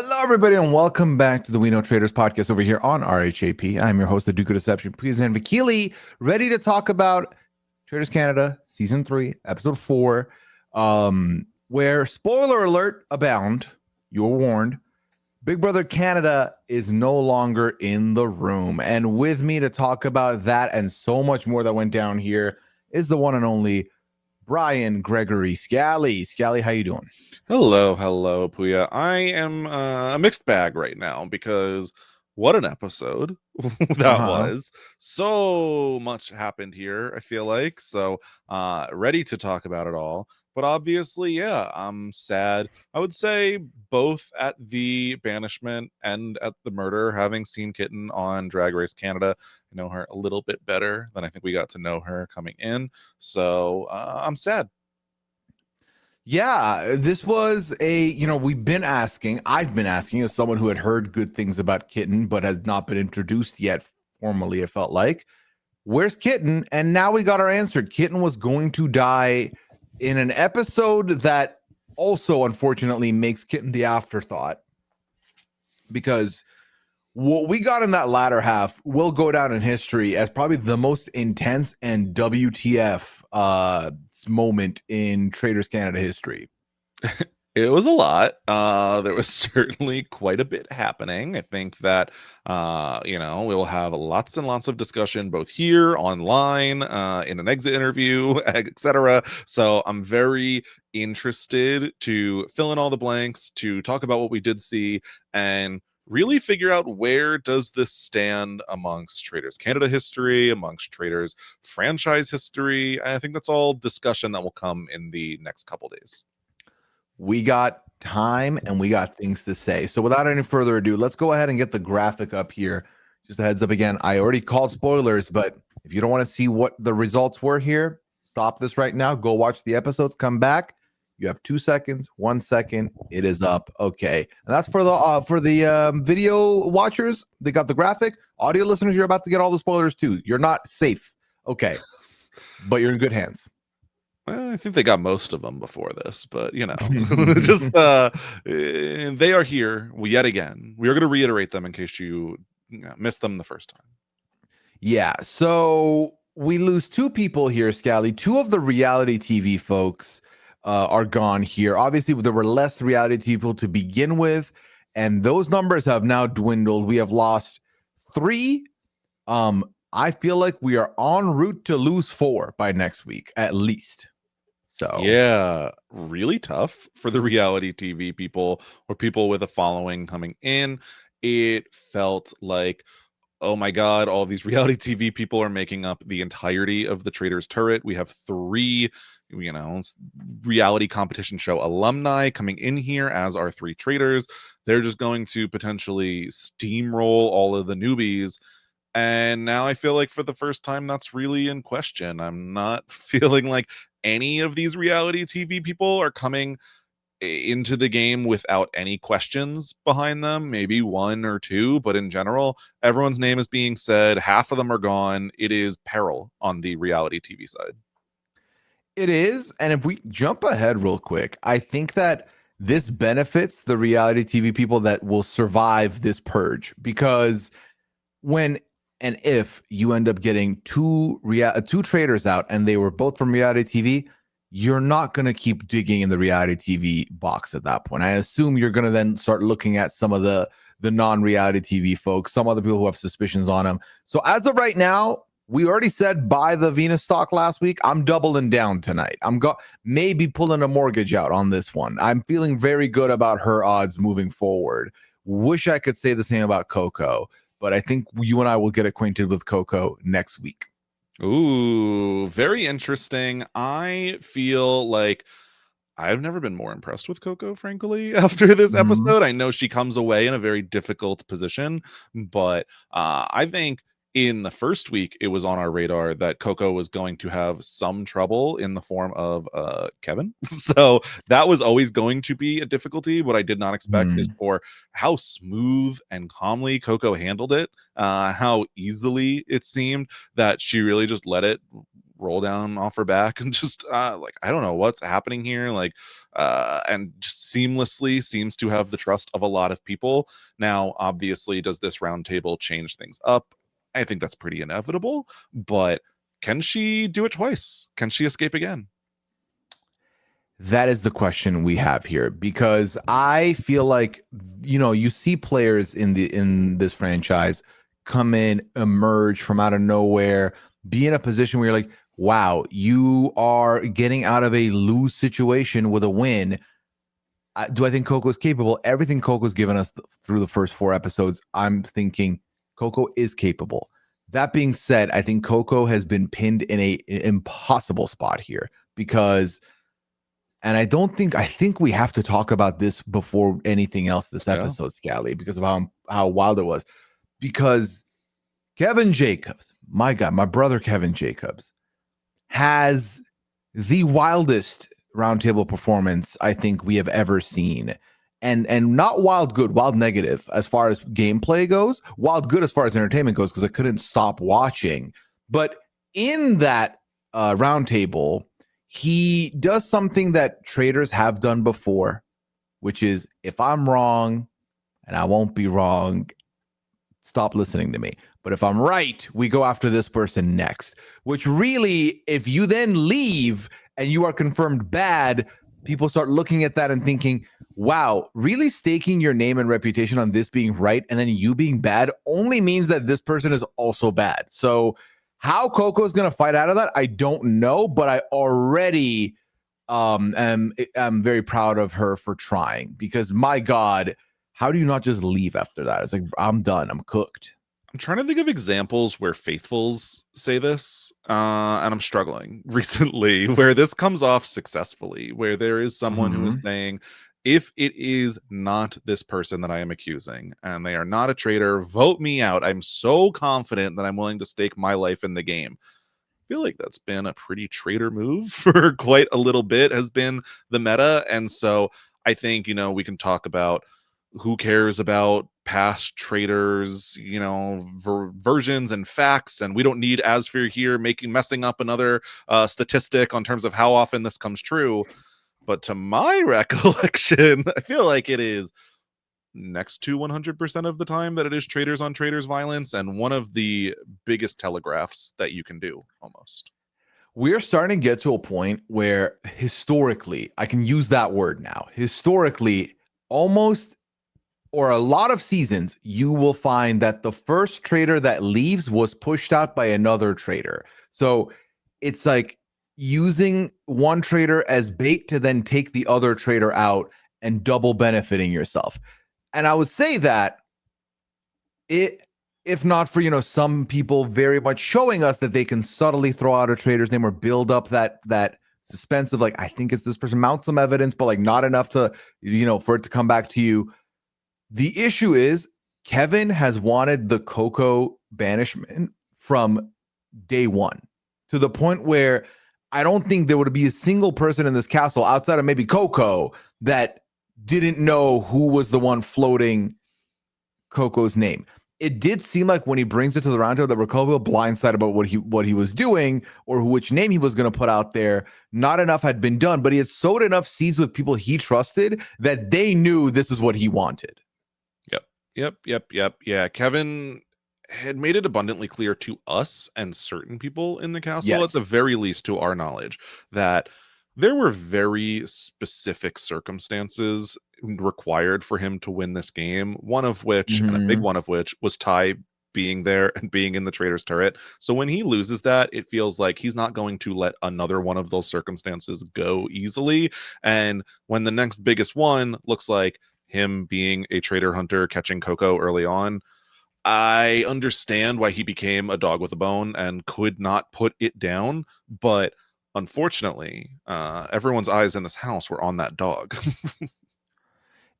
Hello, everybody, and welcome back to the We Know Traitors podcast over here on RHAP. I'm your host, the Duke of Deception, Pooya and Scally, ready to talk about Traitors Canada, Season 3, Episode 4, where, spoiler alert, abound. You're warned. Big Brother Canada is no longer in the room. And with me to talk about that and so much more that went down here is the one and only Brian Gregory Scally. Scally, how you doing? Hello, Pooya. I am a mixed bag right now because what an episode that was. So much happened here, I feel like. So ready to talk about it all. But obviously, yeah, I'm sad. I would say both at the banishment and at the murder, having seen Kitten on Drag Race Canada, I know her a little bit better than I think we got to know her coming in. So I'm sad. Yeah, this was I've been asking as someone who had heard good things about Kitten, but has not been introduced yet formally, it felt like. Where's Kitten? And now we got our answer. Kitten was going to die in an episode that also, unfortunately, makes Kitten the afterthought. Because what we got in that latter half will go down in history as probably the most intense and WTF moment in Traitors Canada history. It was a lot. There was certainly quite a bit happening. I think that, we'll have lots and lots of discussion both here, online, in an exit interview, etc. So I'm very interested to fill in all the blanks, to talk about what we did see, and really figure out where does this stand amongst Traitors Canada history, amongst Traitors franchise history. I think that's all discussion that will come in the next couple days. We got time and we got things to say. So without any further ado, let's go ahead and get the graphic up here. Just a heads up again, I already called spoilers, but if you don't want to see what the results were here, stop this right now. Go watch the episodes, come back. You have 2 seconds, 1 second. It is up. Okay. And that's for the video watchers. They got the graphic. Audio listeners, you're about to get all the spoilers too. You're not safe. Okay. But you're in good hands. Well, I think they got most of them before this, but just they are here yet again. We are going to reiterate them in case you missed them the first time. Yeah, so we lose two people here, Scally. Two of the reality TV folks are gone here. Obviously, there were less reality TV people to begin with, and those numbers have now dwindled. We have lost 3. I feel like we are en route to lose 4 by next week, at least. So yeah, really tough for the reality TV people or people with a following coming in. It felt like, oh my God, all these reality TV people are making up the entirety of the Traitors turret. We have 3, reality competition show alumni coming in here as our 3 traitors. They're just going to potentially steamroll all of the newbies. And now I feel like for the first time, that's really in question. I'm not feeling like any of these reality TV people are coming into the game without any questions behind them, maybe 1 or 2, but in general, everyone's name is being said. Half of them are gone. It is peril on the reality TV side. it is. And if we jump ahead real quick, I think that this benefits the reality TV people that will survive this purge, because when and if you end up getting two traitors out and they were both from reality TV, you're not going to keep digging in the reality TV box at that point. I assume you're going to then start looking at some of the non-reality TV folks, some other people who have suspicions on them. So as of right now, we already said buy the Venus stock last week. I'm doubling down tonight. I'm maybe pulling a mortgage out on this one. I'm feeling very good about her odds moving forward. Wish I could say the same about Coco, but I think you and I will get acquainted with Coco next week. Ooh, very interesting. I feel like I've never been more impressed with Coco, frankly, after this episode. I know she comes away in a very difficult position, but I think in the first week, it was on our radar that Coco was going to have some trouble in the form of Kevin. So that was always going to be a difficulty. What I did not expect is for how smooth and calmly Coco handled it, how easily it seemed that she really just let it roll down off her back and just like, I don't know what's happening here, like and just seamlessly seems to have the trust of a lot of people. Now obviously, does this roundtable change things up? I think that's pretty inevitable, but can she do it twice? Can she escape again? That is the question we have here, because I feel like, you see players in this franchise come in, emerge from out of nowhere, be in a position where you're like, wow, you are getting out of a lose situation with a win. Do I think Coco's capable? Everything Coco's given us through the first 4 episodes, I'm thinking Coco is capable. That being said, I think Coco has been pinned in an impossible spot here, because, and I think we have to talk about this before anything else this episode, Scally, because of how wild it was. Because Kevin Jacobs, my God, my brother Kevin Jacobs, has the wildest roundtable performance I think we have ever seen. And not wild good, wild negative as far as gameplay goes, wild good as far as entertainment goes, because I couldn't stop watching. But in that roundtable, he does something that traitors have done before, which is, if I'm wrong, and I won't be wrong, stop listening to me. But if I'm right, we go after this person next, which really, if you then leave and you are confirmed bad, people start looking at that and thinking, wow, really staking your name and reputation on this being right and then you being bad only means that this person is also bad. So how Coco is going to fight out of that, I don't know, but I already am very proud of her for trying, because my God, how do you not just leave after that? It's like, I'm done. I'm cooked. I'm trying to think of examples where faithfuls say this, and I'm struggling recently where this comes off successfully, where there is someone who is saying, if it is not this person that I am accusing and they are not a traitor, vote me out. I'm so confident that I'm willing to stake my life in the game. I feel like that's been a pretty traitor move for quite a little bit, has been the meta. And so I think, we can talk about who cares about past traitors, versions and facts, and we don't need Asfir here messing up another statistic on terms of how often this comes true. But to my recollection, I feel like it is next to 100% of the time that it is traitors on traitors violence, and one of the biggest telegraphs that you can do, almost. We're starting to get to a point where historically, I can use that word now, historically, almost, or a lot of seasons, you will find that the first traitor that leaves was pushed out by another traitor. So it's like using one traitor as bait to then take the other traitor out and double benefiting yourself. And I would say that if not for, some people very much showing us that they can subtly throw out a traitor's name or build up that suspense of like, I think it's this person, mount some evidence, but like not enough to, for it to come back to you. The issue is Kevin has wanted the Coco banishment from day one, to the point where I don't think there would be a single person in this castle outside of maybe Coco that didn't know who was the one floating Coco's name. It did seem like when he brings it to the roundtable that we're a little blindsided about what he was doing or which name he was going to put out there. Not enough had been done, but he had sowed enough seeds with people he trusted that they knew this is what he wanted. Yep. Yeah, Kevin had made it abundantly clear to us and certain people in the castle, at the very least to our knowledge, that there were very specific circumstances required for him to win this game, one of which, and a big one of which, was Ty being there and being in the traitor's turret. So when he loses that, it feels like he's not going to let another one of those circumstances go easily. And when the next biggest one looks like him being a traitor hunter catching Coco early on, I understand why he became a dog with a bone and could not put it down. But unfortunately, everyone's eyes in this house were on that dog.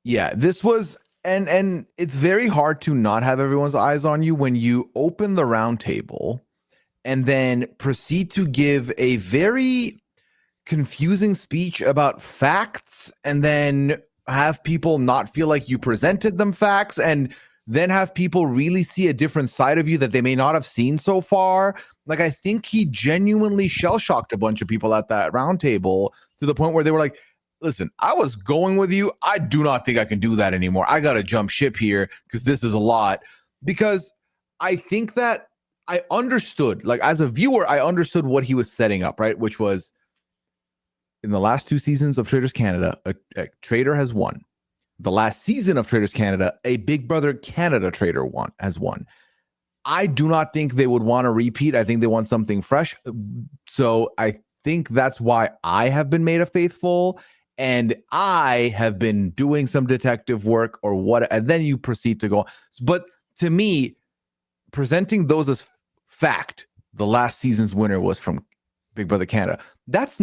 Yeah, this was, and it's very hard to not have everyone's eyes on you when you open the round table and then proceed to give a very confusing speech about facts, and then have people not feel like you presented them facts, and then have people really see a different side of you that they may not have seen so far. Like, I think he genuinely shell-shocked a bunch of people at that roundtable to the point where they were like, listen, I was going with you. I do not think I can do that anymore. I got to jump ship here because this is a lot. Because I think that I understood, like, as a viewer, I understood what he was setting up, right? Which was, in the last 2 seasons of Traitors Canada, a traitor has won. The last season of Traitors Canada, a Big Brother Canada traitor has won. I do not think they would want to repeat. I think they want something fresh. So I think that's why I have been made a faithful, and I have been doing some detective work or what, and then you proceed to go. But to me, presenting those as fact, the last season's winner was from Big Brother Canada. That's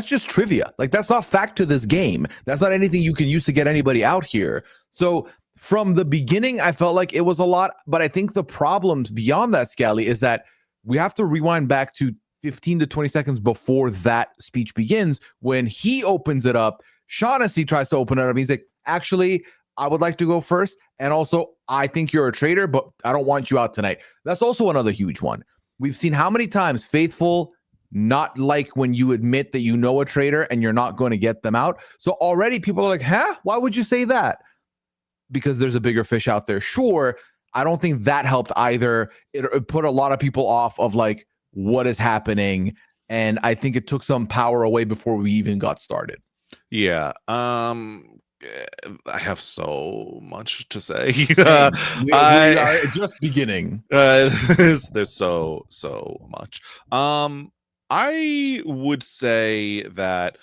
just trivia. Like, that's not fact to this game. That's not anything you can use to get anybody out here. So from the beginning, I felt like it was a lot, but I think the problems beyond that, Scally, is that we have to rewind back to 15 to 20 seconds before that speech begins. When he opens it up, Shaughnessy tries to open it up. He's like, actually, I would like to go first. And also, I think you're a traitor, but I don't want you out tonight. That's also another huge one. We've seen how many times Faithful not like when you admit that you know a traitor and you're not going to get them out. So already people are like, huh? Why would you say that? Because there's a bigger fish out there. Sure, I don't think that helped either. It put a lot of people off of like what is happening, and I think it took some power away before we even got started. Yeah. I have so much to say. We are just beginning. There's so much. I would say that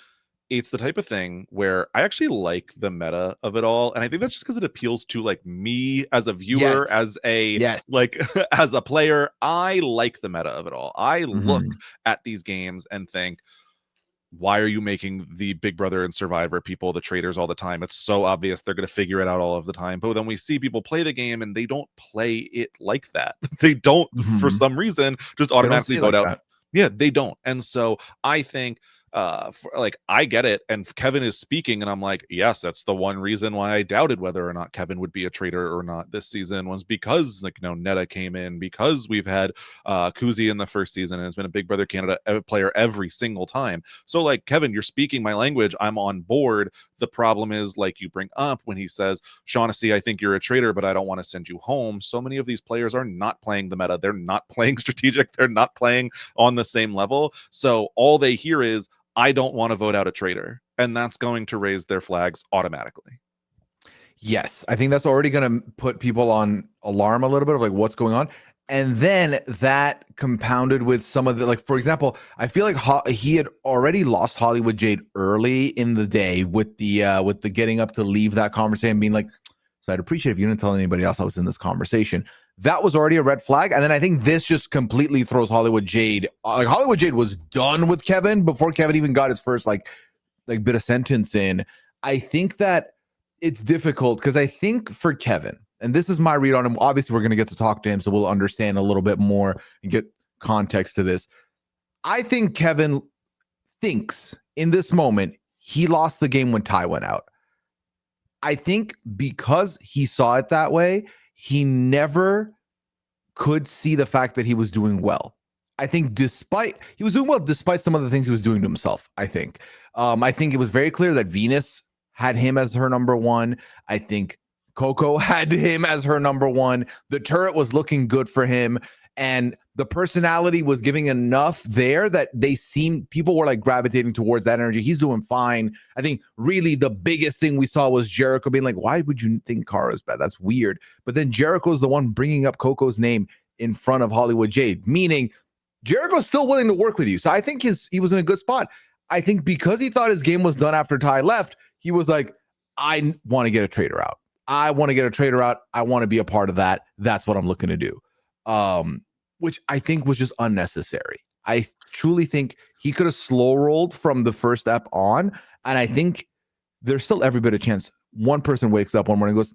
it's the type of thing where I actually like the meta of it all, and I think that's just because it appeals to like me as a viewer, as a like as a player. I like the meta of it all. I look at these games and think, why are you making the Big Brother and Survivor people the traitors all the time? It's so obvious they're going to figure it out all of the time. But then we see people play the game and they don't play it like that. They don't, for some reason, just automatically vote out. Yeah, they don't. And so I think like, I get it, and Kevin is speaking and I'm like, yes, that's the one reason why I doubted whether or not Kevin would be a traitor or not this season, was because, like, you know, Netta came in, because we've had Kuzi in the first season and has been a Big Brother Canada player every single time. So like, Kevin, you're speaking my language, I'm on board. The problem is, like you bring up, when he says, Shaughnessy, I think you're a traitor, but I don't want to send you home. So many of these players are not playing the meta, they're not playing strategic, they're not playing on the same level. So all they hear is, I don't want to vote out a traitor, and that's going to raise their flags automatically. Yes, I think that's already going to put people on alarm a little bit of like what's going on. And then that compounded with some of the, like, for example, I feel like he had already lost Hollywood Jade early in the day with the getting up to leave that conversation and being like, so I'd appreciate if you didn't tell anybody else I was in this conversation. That was already a red flag. And then I think this just completely throws Hollywood Jade. Like, Hollywood Jade was done with Kevin before Kevin even got his first like bit of sentence in. I think that it's difficult because I think for Kevin, and this is my read on him, obviously we're going to get to talk to him, so we'll understand a little bit more and get context to this. I think Kevin thinks in this moment he lost the game when Ty went out. I think because he saw it that way, he never could see the fact that he was doing well. I think he was doing well despite some of the things he was doing to himself, I think. I think it was very clear that Venus had him as her number one. I think Coco had him as her number one. The turret was looking good for him. And the personality was giving enough there that people were like gravitating towards that energy. He's doing fine. I think really the biggest thing we saw was Jericho being like, why would you think Kara's bad? That's weird. But then Jericho's the one bringing up Coco's name in front of Hollywood Jade, meaning Jericho's still willing to work with you. So I think he was in a good spot. I think because he thought his game was done after Ty left, he was like, I want to get a traitor out. I want to get a traitor out. I want to be a part of that. That's what I'm looking to do. Which I think was just unnecessary. I truly think he could have slow rolled from the first step on. And I think there's still every bit of chance one person wakes up one morning and goes,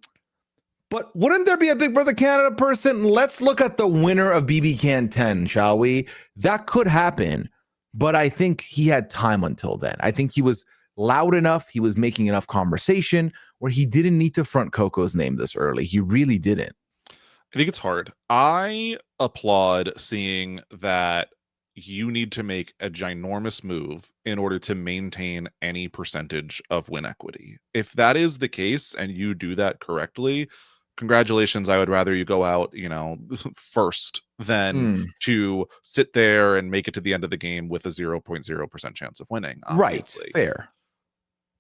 but wouldn't there be a Big Brother Canada person? Let's look at the winner of BB Can 10, shall we? That could happen. But I think he had time until then. I think he was loud enough. He was making enough conversation where he didn't need to front Coco's name this early. He really didn't. I think it's hard. I applaud seeing that you need to make a ginormous move in order to maintain any percentage of win equity. If that is the case and you do that correctly, congratulations. I would rather you go out, first than Mm, to sit there and make it to the end of the game with a 0.0% chance of winning, right. obviously. Fair.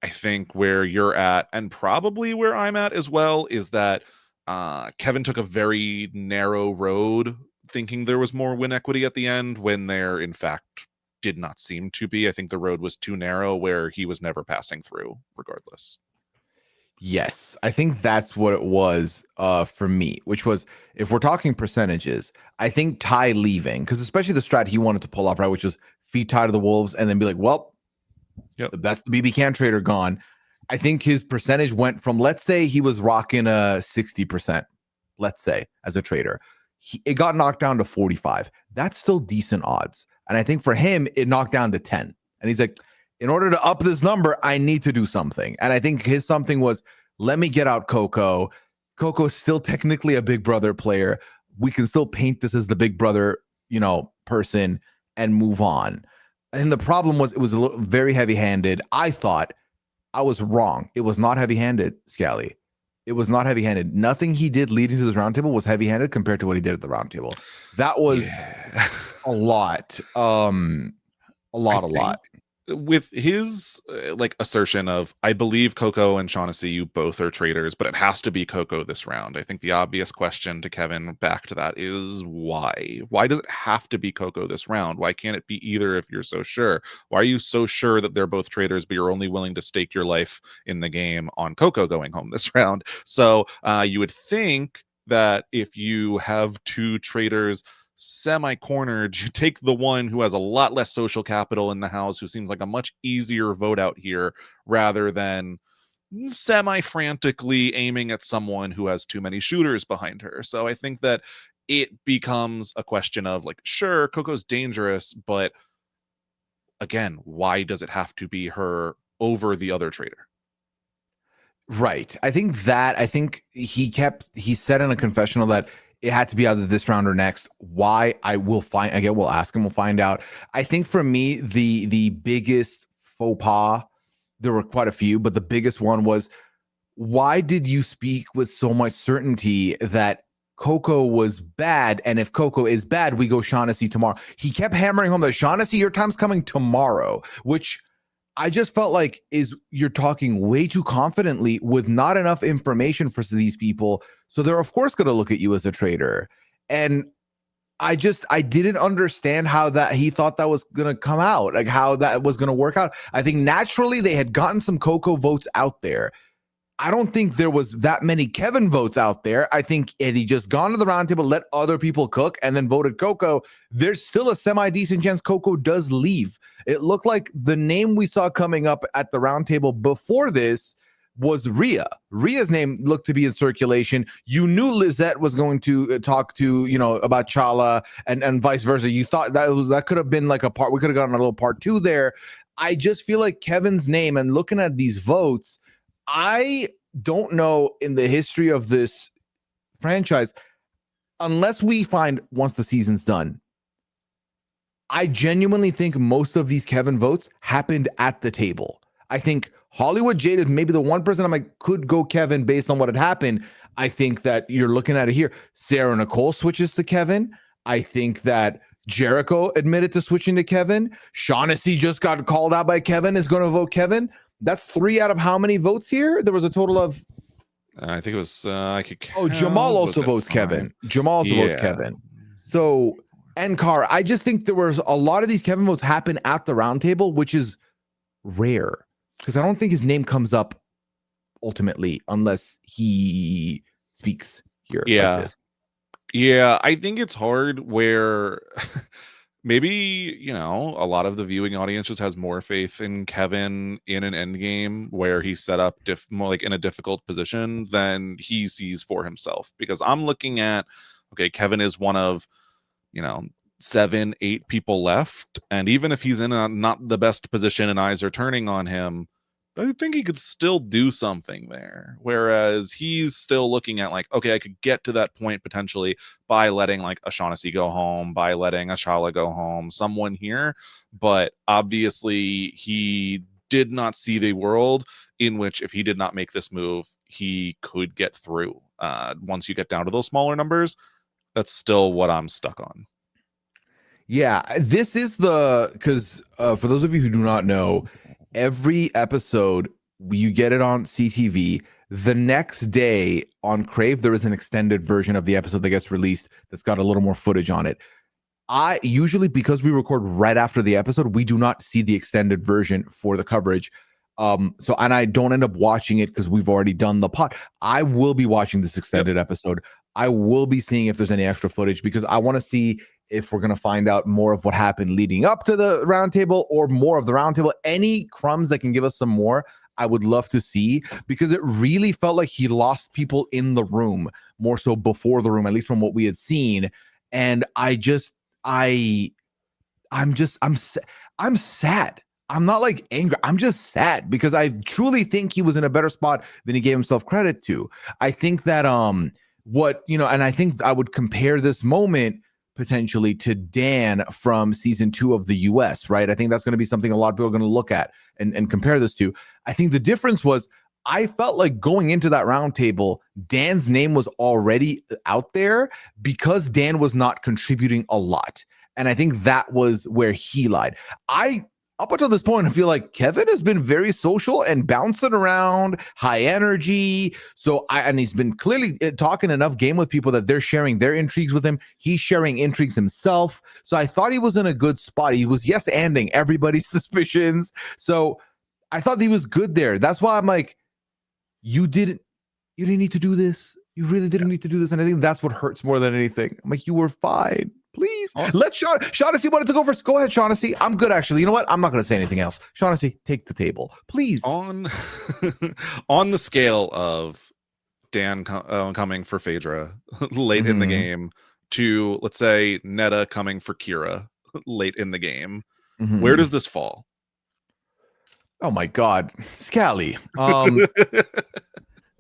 I think where you're at, and probably where I'm at as well, is that Kevin took a very narrow road, thinking there was more win equity at the end, when there, in fact, did not seem to be. I think the road was too narrow, where he was never passing through, regardless. Yes, I think that's what it was for me, which was, if we're talking percentages, I think Ty leaving, because especially the strat he wanted to pull off, right, which was feed Ty to the wolves and then be like, well, Yep. that's the BB can trader gone. I think his percentage went from, let's say he was rocking a 60%, let's say, as a trader. It got knocked down to 45. That's still decent odds. And I think for him, it knocked down to 10. And he's like, in order to up this number, I need to do something. And I think his something was, let me get out Coco. Coco's still technically a big brother player. We can still paint this as the big brother, person and move on. And the problem was, it was very heavy-handed. I thought I was wrong. It was not heavy-handed, Scally. It was not heavy-handed. Nothing he did leading to this roundtable was heavy-handed compared to what he did at the roundtable. That was a lot. A lot. With his assertion of, I believe Coco and Shaughnessy, you both are traitors, but it has to be Coco this round. I think the obvious question to Kevin back to that is why? Why does it have to be Coco this round? Why can't it be either if you're so sure? Why are you so sure that they're both traitors, but you're only willing to stake your life in the game on Coco going home this round? So you would think that if you have two traitors semi-cornered, you take the one who has a lot less social capital in the house, who seems like a much easier vote out here, rather than semi-frantically aiming at someone who has too many shooters behind her. So I think that it becomes a question of, sure, Coco's dangerous, but again, why does it have to be her over the other traitor? Right. I think he said in a confessional that it had to be either this round or next. Why? We'll ask him, we'll find out. I think for me, the biggest faux pas, there were quite a few, but the biggest one was, why did you speak with so much certainty that Coco was bad? And if Coco is bad, we go Shaughnessy tomorrow. He kept hammering home that Shaughnessy, your time's coming tomorrow, which I just felt like you're talking way too confidently with not enough information for these people. So they're of course going to look at you as a traitor. And I didn't understand how that he thought that was going to come out, like how that was going to work out. I think naturally they had gotten some Coco votes out there. I don't think there was that many Kevin votes out there. I think had he just gone to the roundtable, let other people cook, and then voted Coco, there's still a semi-decent chance Coco does leave. It looked like the name we saw coming up at the roundtable before this was Ria. Ria's name looked to be in circulation. You knew Lizette was going to talk to, about Chala and vice versa. You thought that could have been like a part. We could have gotten a little part two there. I just feel like Kevin's name, and looking at these votes, I don't know in the history of this franchise, unless we find once the season's done, I genuinely think most of these Kevin votes happened at the table. I think Hollywood Jade is maybe the one person I'm like, could go Kevin based on what had happened. I think that you're looking at it here. Sarah Nicole switches to Kevin. I think that Jericho admitted to switching to Kevin. Shaughnessy just got called out by Kevin, is going to vote Kevin. That's 3 out of how many votes here? There was a total of, I think it was I could count. Oh, Jamal also votes 5? Kevin. Jamal also votes Kevin. So, and Car, I just think there was a lot of these Kevin votes happen at the roundtable, which is rare because I don't think his name comes up ultimately unless he speaks here like this. Yeah, I think it's hard where maybe, a lot of the viewing audience just has more faith in Kevin in an end game where he's set up more like in a difficult position than he sees for himself. Because I'm looking at, okay, Kevin is one of, 7, 8 people left. And even if he's in a not the best position and eyes are turning on him, I think he could still do something there. Whereas he's still looking at like, okay, I could get to that point potentially by letting like a Shaughnessy go home, by letting a Shala go home, someone here. But obviously he did not see the world in which if he did not make this move, he could get through. Once you get down to those smaller numbers, that's still what I'm stuck on. Yeah, this is because for those of you who do not know, every episode you get it on CTV. The next day on Crave, there is an extended version of the episode that gets released that's got a little more footage on it. I usually, because we record right after the episode, we do not see the extended version for the coverage. So and I don't end up watching it because we've already done the pod. I will be watching this extended episode. I will be seeing if there's any extra footage because I want to see if we're going to find out more of what happened leading up to the roundtable or more of the roundtable. Any crumbs that can give us some more, I would love to see because it really felt like he lost people in the room more so before the room, at least from what we had seen. And I'm sad. I'm not like angry. I'm just sad because I truly think he was in a better spot than he gave himself credit to. I think that and I think I would compare this moment potentially to Dan from season 2 of the US, right? I think that's going to be something a lot of people are going to look at and compare this to. I think the difference was I felt like going into that roundtable, Dan's name was already out there because Dan was not contributing a lot. And I think that was where he lied. Up until this point, I feel like Kevin has been very social and bouncing around, high energy. And he's been clearly talking enough game with people that they're sharing their intrigues with him. He's sharing intrigues himself. So I thought he was in a good spot. He was yes-anding everybody's suspicions. So I thought he was good there. That's why I'm like, you didn't need to do this. You really didn't need to do this. And I think that's what hurts more than anything. I'm like, you were fine. Please let Shaughnessy wanted to go first. Go ahead, Shaughnessy. I'm good, actually. You know what? I'm not going to say anything else. Shaughnessy, take the table, please. On the scale of Dan coming for Phaedra late in the game to, let's say, Netta coming for Kira late in the game, where does this fall? Oh my God, Scally.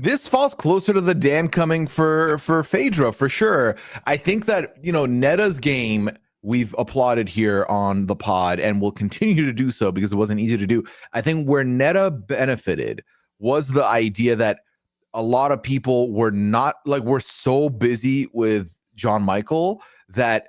This falls closer to the Dan coming for Phaedra for sure. I think that, Netta's game we've applauded here on the pod and will continue to do so because it wasn't easy to do. I think where Netta benefited was the idea that a lot of people were so busy with John Michael that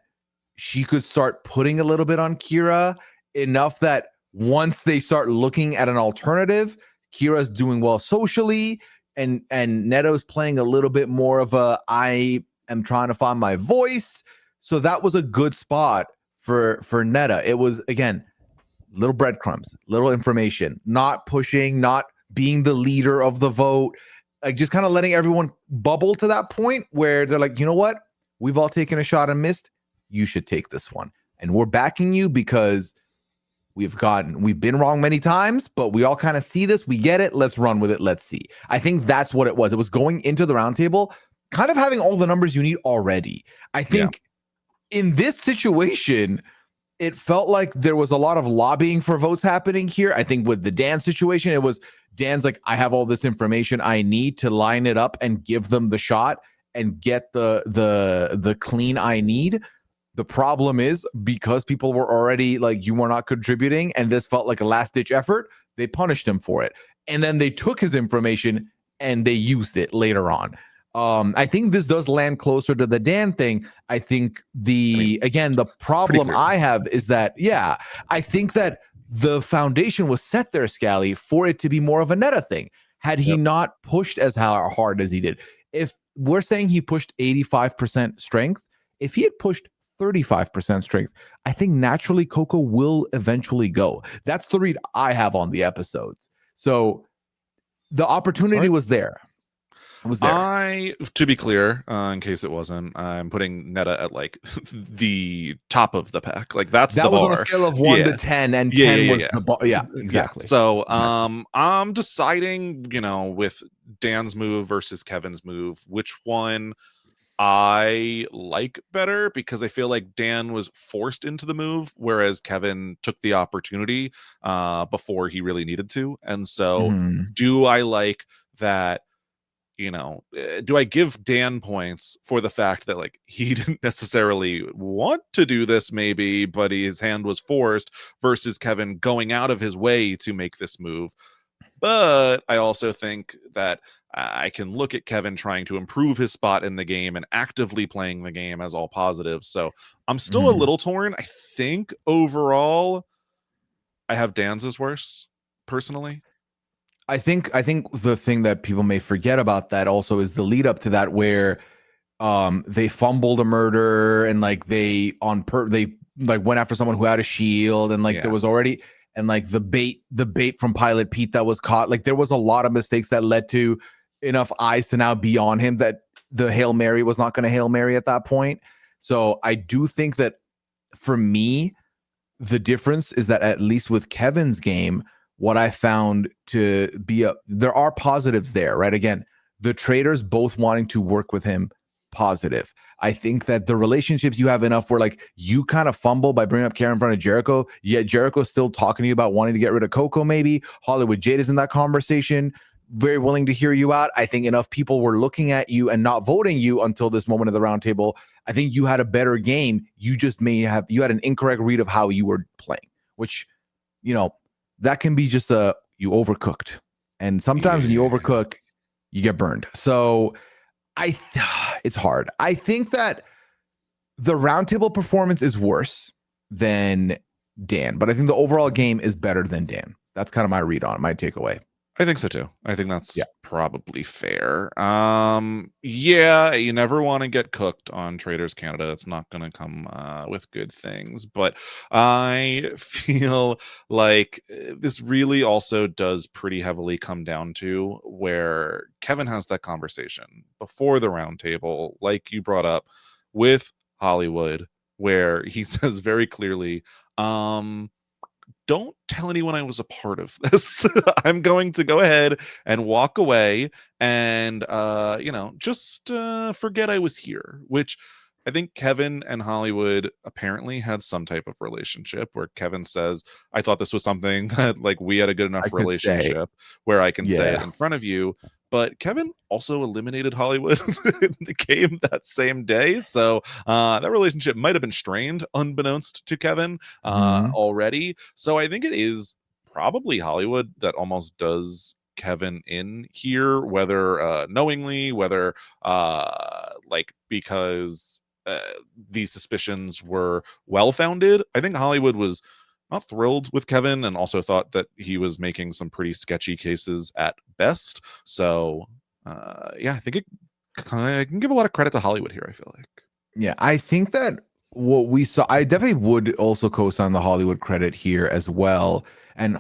she could start putting a little bit on Kira enough that once they start looking at an alternative, Kira's doing well socially. And Neto's playing a little bit more of I am trying to find my voice. So that was a good spot for Netta. It was, again, little breadcrumbs, little information, not pushing, not being the leader of the vote, like just kind of letting everyone bubble to that point where they're like, you know what? We've all taken a shot and missed. You should take this one. And we're backing you because we've been wrong many times, but we all kind of see this. We get it. Let's run with it. Let's see. I think that's what it was. It was going into the roundtable, kind of having all the numbers you need already. I think in this situation, it felt like there was a lot of lobbying for votes happening here. I think with the Dan situation, it was Dan's like, I have all this information I need to line it up and give them the shot and get the clean I need. The problem is because people were already like, you were not contributing, and this felt like a last-ditch effort, they punished him for it. And then they took his information and they used it later on. I think this does land closer to the Dan thing. I think the problem I have is that, I think that the foundation was set there, Scally, for it to be more of a Netta thing. Had he not pushed as hard as he did, if we're saying he pushed 85% strength, if he had pushed 35% strength, I think naturally Coco will eventually go. That's the read I have on the episodes. So the opportunity was there. It was there. To be clear, in case it wasn't, I'm putting Netta at like the top of the pack. Like that was bar. On a scale of 1 to 10, and 10 was the bar. Yeah, exactly. So I'm deciding, with Dan's move versus Kevin's move, which one I like better because I feel like Dan was forced into the move, whereas Kevin took the opportunity before he really needed to. And so, Mhm. do I like that? Do I give Dan points for the fact that like he didn't necessarily want to do this, maybe, but his hand was forced, versus Kevin going out of his way to make this move? But I also think that I can look at Kevin trying to improve his spot in the game and actively playing the game as all positive. So I'm still a Mhm. little torn. I think overall, I have Dan's as worse, personally. I think the thing that people may forget about that also is the lead up to that, where they fumbled a murder, and like they like went after someone who had a shield, and like there Yeah. was already, and like the bait from Pilot Pete that was caught, like there was a lot of mistakes that led to enough eyes to now be on him that the Hail Mary was not going to Hail Mary at that point. So I do think that for me, the difference is that at least with Kevin's game, what I found to be there are positives there, right? Again, the traders both wanting to work with him, positive. I think that the relationships you have enough where like you kind of fumble by bringing up Karen in front of Jericho, yet Jericho's still talking to you about wanting to get rid of Coco, maybe. Hollywood Jade is in that conversation, very willing to hear you out. I think enough people were looking at you and not voting you until this moment of the roundtable. I think you had a better game. You just you had an incorrect read of how you were playing, which, you know, that can be just you overcooked. And sometimes when you Yeah. overcook, you get burned. So I it's hard. I think that the roundtable performance is worse than Dan, but I think the overall game is better than Dan. That's kind of my read on my takeaway. I think so too. I think Yeah. that's probably fair. Yeah, you never want to get cooked on Traitors Canada. It's not going to come with good things. But I feel like this really also does pretty heavily come down to where Kevin has that conversation before the roundtable, like you brought up with Hollywood, where he says very clearly, don't tell anyone I was a part of this. I'm going to go ahead and walk away and just forget I was here, which I think Kevin and Hollywood apparently had some type of relationship where Kevin says, I thought this was something that like we had a good I enough could say, relationship where I can say it yeah. in front of you. But Kevin also eliminated Hollywood in the game that same day. So that relationship might have been strained unbeknownst to Kevin Mhm. already. So I think it is probably Hollywood that almost does Kevin in here, whether knowingly, whether because these suspicions were well founded. I think Hollywood was not thrilled with Kevin and also thought that he was making some pretty sketchy cases at best. So yeah, I think I can give a lot of credit to Hollywood here, I feel like. Yeah, I think that what we saw, I definitely would also co-sign the Hollywood credit here as well. And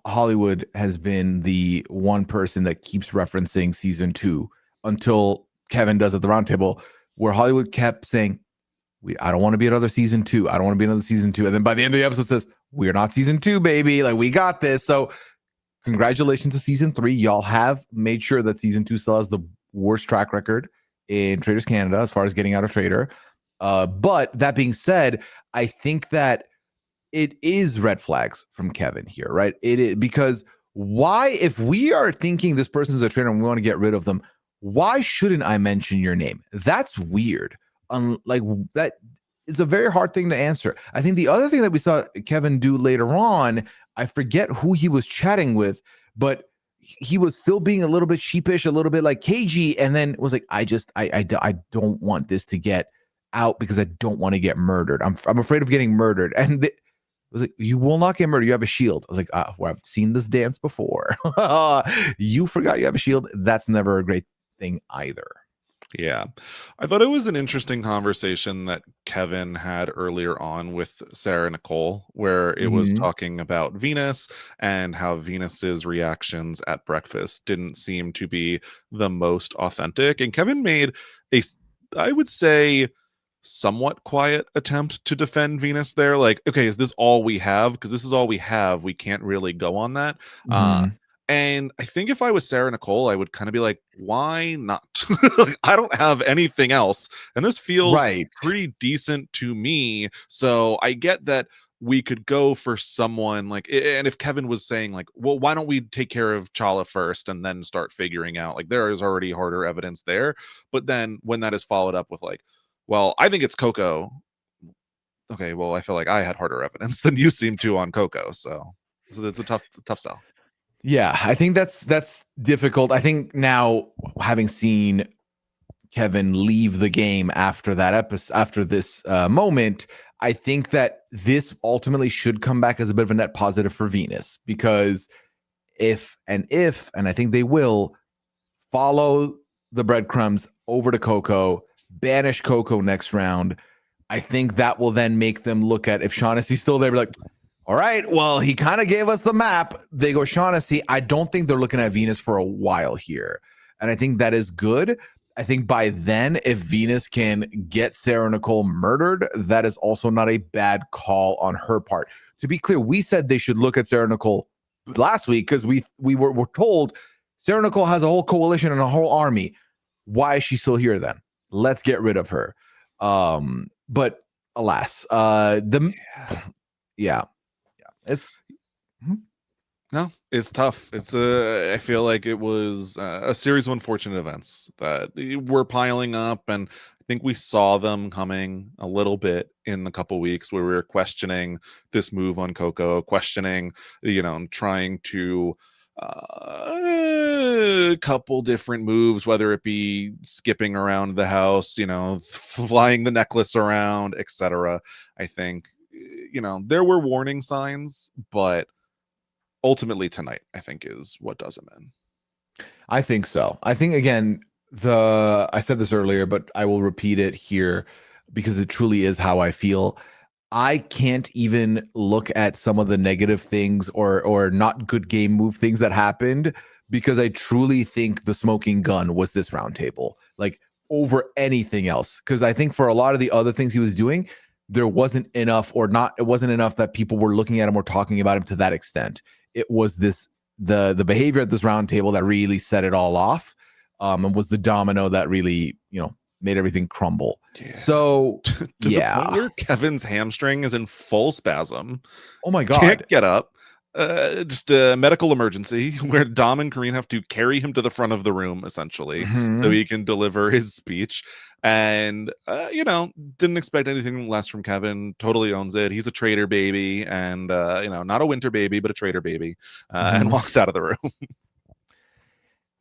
Hollywood has been the one person that keeps referencing season 2 until Kevin does at the roundtable, where Hollywood kept saying, I don't want to be another season 2. I don't want to be another season 2." And then by the end of the episode says, "We're not season 2, baby. Like we got this." So congratulations to season 3. Y'all have made sure that season 2 still has the worst track record in Traitors Canada as far as getting out of Traitor. But that being said, I think that it is red flags from Kevin here, right? It is because why, if we are thinking this person's a traitor and we want to get rid of them, why shouldn't I mention your name? That's weird. Like that is a very hard thing to answer. I think the other thing that we saw Kevin do later on, I forget who he was chatting with, but he was still being a little bit sheepish, a little bit like cagey, and then was like, I don't want this to get out because I don't want to get murdered. I'm afraid of getting murdered. And was like, you will not get murdered. You have a shield. I was like, well, I've seen this dance before. You forgot you have a shield. That's never a great thing either. Yeah. I thought it was an interesting conversation that Kevin had earlier on with Sarah Nicole, where it was Mm-hmm. talking about Venus and how Venus's reactions at breakfast didn't seem to be the most authentic. And Kevin made I would say, somewhat quiet attempt to defend Venus there. Like, okay, is this all we have? Because this is all we have. We can't really go on that. Mm-hmm. And I think if I was Sarah Nicole, I would kind of be like, why not? I don't have anything else. And this feels Right. pretty decent to me. So I get that we could go for someone like, and if Kevin was saying, like, well, why don't we take care of Chala first and then start figuring out, like, there is already harder evidence there. But then when that is followed up with, like, well, I think it's Coco. Okay, well, I feel like I had harder evidence than you seem to on Coco. So it's a tough sell. Yeah, I think that's difficult. I think now, having seen Kevin leave the game after that episode, after this moment, I think that this ultimately should come back as a bit of a net positive for Venus, because if, and I think they will, follow the breadcrumbs over to Coco, banish Coco next round, I think that will then make them look at, if Shaughnessy's still there, be like, all right, well, he kind of gave us the map. They go Shaughnessy. I don't think they're looking at Venus for a while here. And I think that is good. I think by then, if Venus can get Sarah Nicole murdered, that is also not a bad call on her part. To be clear, we said they should look at Sarah Nicole last week because we were told Sarah Nicole has a whole coalition and a whole army. Why is she still here then? Let's get rid of her. But alas, yeah. It's no, it's tough. It's I feel like it was a series of unfortunate events that were piling up, and I think we saw them coming a little bit in the couple weeks where we were questioning this move on Coco, questioning, trying to a couple different moves, whether it be skipping around the house, flying the necklace around, etc. I think there were warning signs, but ultimately tonight, I think, is what does him in. I think so. I think, again, I said this earlier, but I will repeat it here because it truly is how I feel. I can't even look at some of the negative things or not good game move things that happened, because I truly think the smoking gun was this roundtable, like, over anything else. Because I think for a lot of the other things he was doing, there wasn't enough, or not, it wasn't enough that people were looking at him or talking about him to that extent. It was the behavior at this roundtable that really set it all off, and was the domino that really, made everything crumble. Yeah. So to the point where Kevin's hamstring is in full spasm. Oh my God. Can't get up. Just a medical emergency where Dom and Karine have to carry him to the front of the room, essentially, so he can deliver his speech. And, didn't expect anything less from Kevin. Totally owns it. He's a traitor baby, and, not a winter baby, but a traitor baby, and walks out of the room.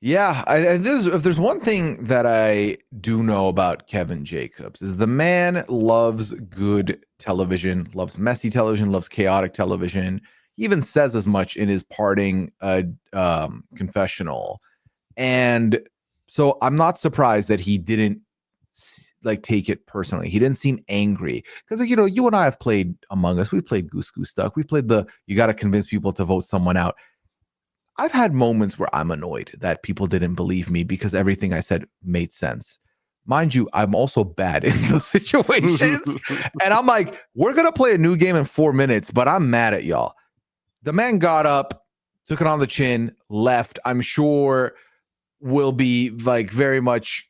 Yeah, if there's one thing that I do know about Kevin Jacobs, is the man loves good television, loves messy television, loves chaotic television. He even says as much in his parting confessional. And so I'm not surprised that he didn't take it personally. He didn't seem angry because, you and I have played Among Us. We played Goose Goose Duck. We played you got to convince people to vote someone out. I've had moments where I'm annoyed that people didn't believe me because everything I said made sense. Mind you, I'm also bad in those situations. And I'm like, we're going to play a new game in 4 minutes, but I'm mad at y'all. The man got up, took it on the chin, left. I'm sure will be very much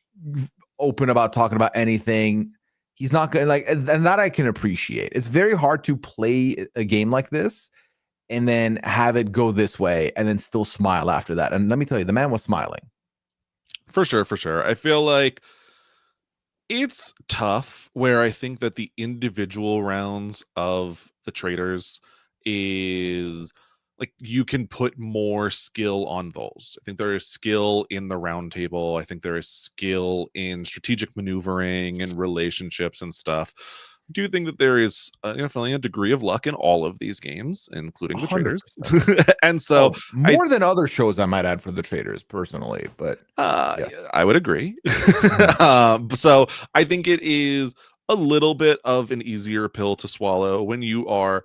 open about talking about anything. He's not going to and that I can appreciate. It's very hard to play a game like this and then have it go this way and then still smile after that. And let me tell you, the man was smiling. For sure. I feel like it's tough where I think that the individual rounds of the Traitors is like you can put more skill on those. I think there is skill in the round table. I think there is skill in strategic maneuvering and relationships and stuff. I do think that there is definitely a degree of luck in all of these games, including the Traitors. And so more than other shows, I might add, for the Traitors personally, but yeah. I would agree. So I think it is a little bit of an easier pill to swallow when you are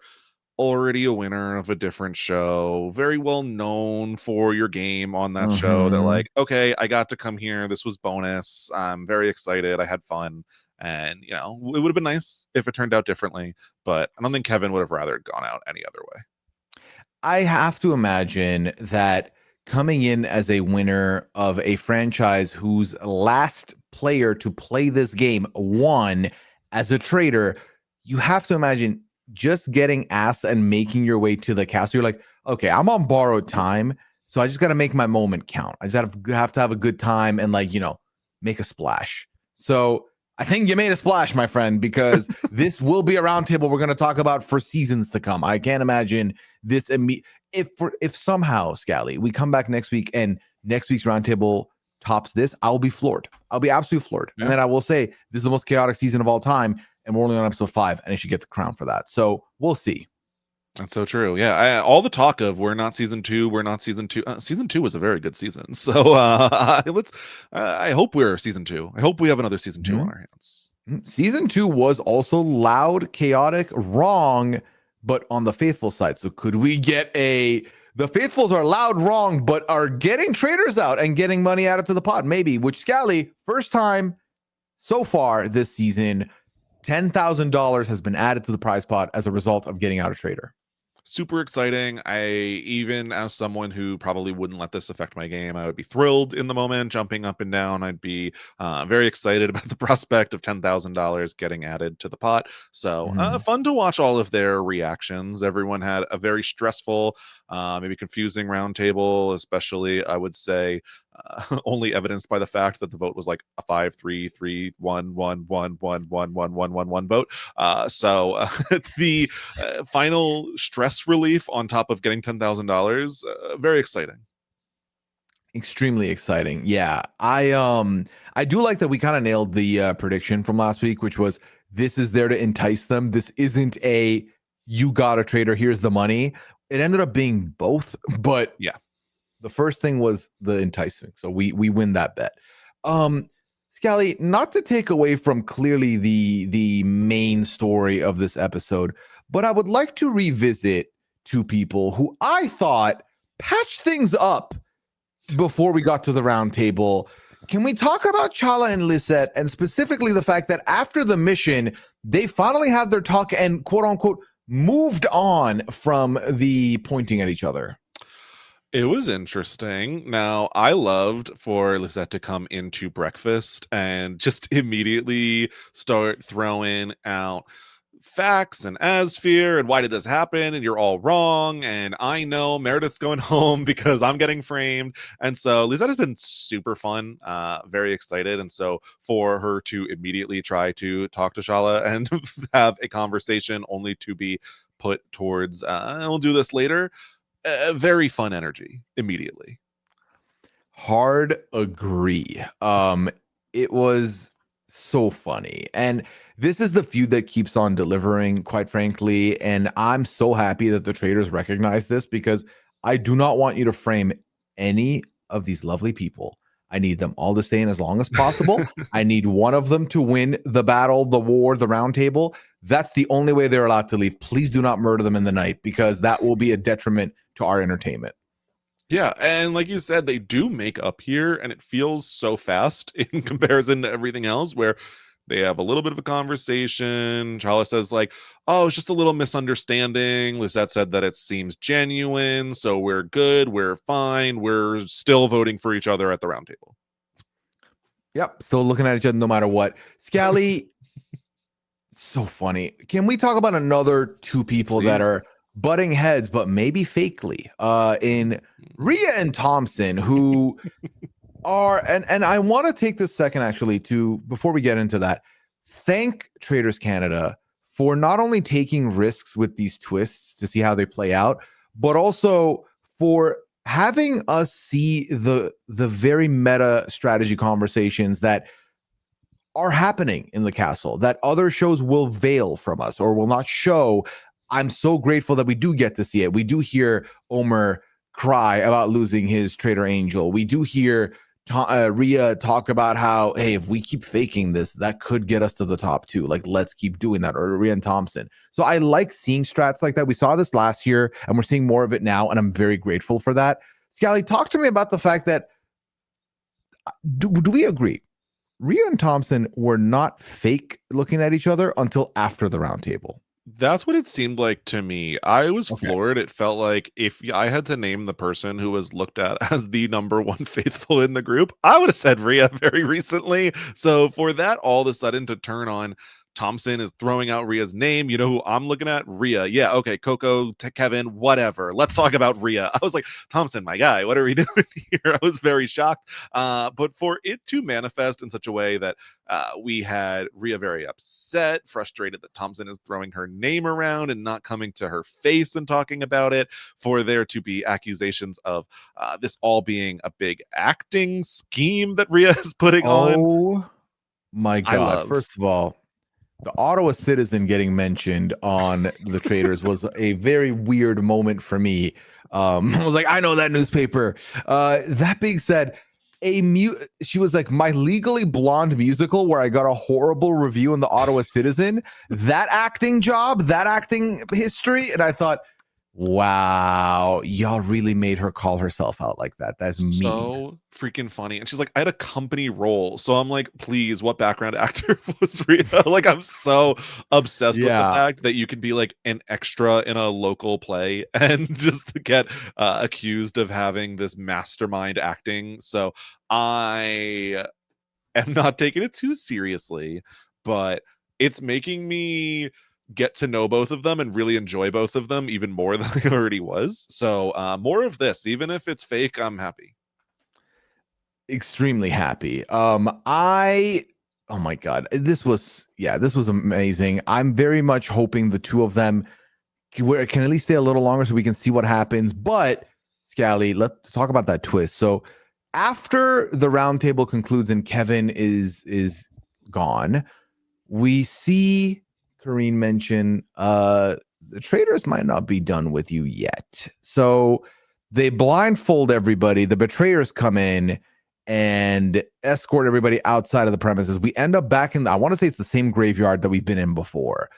already a winner of a different show, very well known for your game on that show, that okay, I got to come here, this was bonus, I'm very excited, I had fun. And it would have been nice if it turned out differently, but I don't think Kevin would have rather gone out any other way. I have to imagine that coming in as a winner of a franchise whose last player to play this game won as a traitor, you have to imagine just getting asked and making your way to the castle. You're like, okay, I'm on borrowed time, so I just got to make my moment count. I just have to have a good time and, like, make a splash. So I think you made a splash, my friend, because this will be a roundtable we're going to talk about for seasons to come. I can't imagine this if somehow, Scally, we come back next week and next week's roundtable tops this, I'll be floored. I'll be absolutely floored. Yeah. And then I will say this is the most chaotic season of all time, and we're only on episode 5, and I should get the crown for that. So we'll see. That's so true. Yeah, all the talk of we're not season 2, we're not season 2. Season 2 was a very good season. So let's. I hope we're season 2. I hope we have another season 2 on our hands. Season 2 was also loud, chaotic, wrong, but on the faithful side. So could we get the faithfuls are loud, wrong, but are getting traitors out and getting money added to the pot? Maybe. Which, Scally, first time so far this season, $10,000 has been added to the prize pot as a result of getting out a traitor. Super exciting. Even as someone who probably wouldn't let this affect my game, I would be thrilled in the moment, jumping up and down. I'd be very excited about the prospect of $10,000 getting added to the pot. So fun to watch all of their reactions. Everyone had a very stressful, maybe confusing roundtable, especially, I would say, only evidenced by the fact that the vote was like a 5-3-3-1-1-1-1-1-1-1-1 vote. So the final stress relief on top of getting $10,000, very exciting. Extremely exciting. Yeah. I do like that we kind of nailed the prediction from last week, which was this is there to entice them. This isn't a you got a traitor, here's the money. It ended up being both, but yeah. The first thing was the enticing. So we win that bet. Scally, not to take away from clearly the main story of this episode, but I would like to revisit two people who I thought patched things up before we got to the round table. Can we talk about Chala and Lisette, and specifically the fact that after the mission, they finally had their talk and quote unquote moved on from the pointing at each other? It was interesting. Now, I loved for Lisette to come into breakfast and just immediately start throwing out facts and Asphere and why did this happen and you're all wrong and I know Meredith's going home because I'm getting framed. And so Lisette has been super fun, very excited. And so for her to immediately try to talk to Shala and have a conversation only to be put towards we'll do this later, very fun energy immediately. Hard agree. It was so funny, and this is the feud that keeps on delivering, quite frankly. And I'm so happy that the Traitors recognize this, because I do not want you to frame any of these lovely people. I need them all to stay in as long as possible. I need one of them to win the battle, the war, the round table. That's the only way they're allowed to leave. Please do not murder them in the night, because that will be a detriment to our entertainment. Yeah, and like you said, they do make up here, and it feels so fast in comparison to everything else, where they have a little bit of a conversation. Chala says like, oh, it's just a little misunderstanding. Lisette said that it seems genuine, so we're good, we're fine, we're still voting for each other at the round table. Yep, still looking at each other no matter what. Scally, so funny. Can we talk about another two people that are butting heads, but maybe fakely, in Ria and Thompson, who are, and I want to take this second actually to, before we get into that, thank Traitors Canada for not only taking risks with these twists to see how they play out, but also for having us see the very meta strategy conversations that are happening in the castle that other shows will veil from us or will not show. I'm so grateful that we do get to see it. We do hear Omer cry about losing his traitor angel. We do hear Ria talk about how, hey, if we keep faking this, that could get us to the top too. Like, let's keep doing that. Or Ria and Thompson. So I like seeing strats like that. We saw this last year and we're seeing more of it now. And I'm very grateful for that. Scally, talk to me about the fact that, do we agree? Ria and Thompson were not fake looking at each other until after the round table. That's what it seemed like to me. I was Okay. floored. It felt like if I had to name the person who was looked at as the number one faithful in the group, I would have said Ria very recently. So for that all of a sudden to turn on, Thompson is throwing out Ria's name. You know who I'm looking at? Ria. Yeah, okay, Coco, Kevin, whatever. Let's talk about Ria. I was like, Thompson, my guy, what are we doing here? I was very shocked. But for it to manifest in such a way that we had Ria very upset, frustrated that Thompson is throwing her name around and not coming to her face and talking about it, for there to be accusations of this all being a big acting scheme that Ria is putting on. Oh my I God. love. First of all, the Ottawa Citizen getting mentioned on the Traitors was a very weird moment for me. I was like, I know that newspaper. That being said, she was like my Legally Blonde musical where I got a horrible review in the Ottawa Citizen. That acting job, that acting history, and I thought, wow, y'all really made her call herself out like that. That's mean. So freaking funny. And she's like, I had a company role. So I'm like, please, what background actor was Ria? Like, I'm so obsessed with the Yeah. fact that you can be like an extra in a local play and just get accused of having this mastermind acting. So I am not taking it too seriously, but it's making me get to know both of them and really enjoy both of them even more than I already was. So more of this, even if it's fake, I'm happy. Extremely happy. I oh my God, this was amazing. I'm very much hoping the two of them can at least stay a little longer so we can see what happens. But Scally, let's talk about that twist. So after the roundtable concludes and Kevin is gone, we see Kareen mention the traitors might not be done with you yet. So they blindfold everybody. The betrayers come in and escort everybody outside of the premises. We end up back in I want to say it's the same graveyard that we've been in before.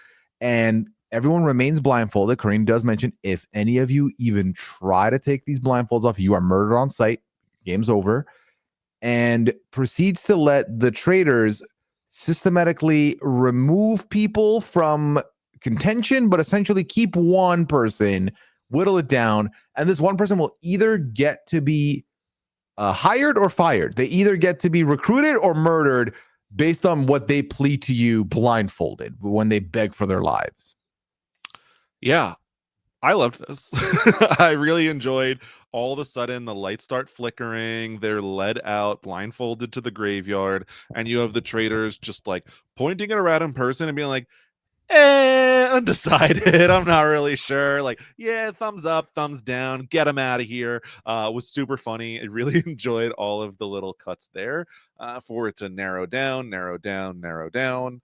And everyone remains blindfolded. Kareen does mention if any of you even try to take these blindfolds off, you are murdered on sight. Game's over. And proceeds to let the traitors systematically remove people from contention, but essentially keep one person, whittle it down, and this one person will either get to be hired or fired. They either get to be recruited or murdered based on what they plead to you blindfolded when they beg for their lives. Yeah, I loved this. I really enjoyed all of a sudden the lights start flickering. They're led out blindfolded to the graveyard, and you have the traitors just like pointing at a random person and being like, undecided. I'm not really sure. Like, yeah, thumbs up, thumbs down, get him out of here. Was super funny. I really enjoyed all of the little cuts there for it to narrow down, narrow down, narrow down,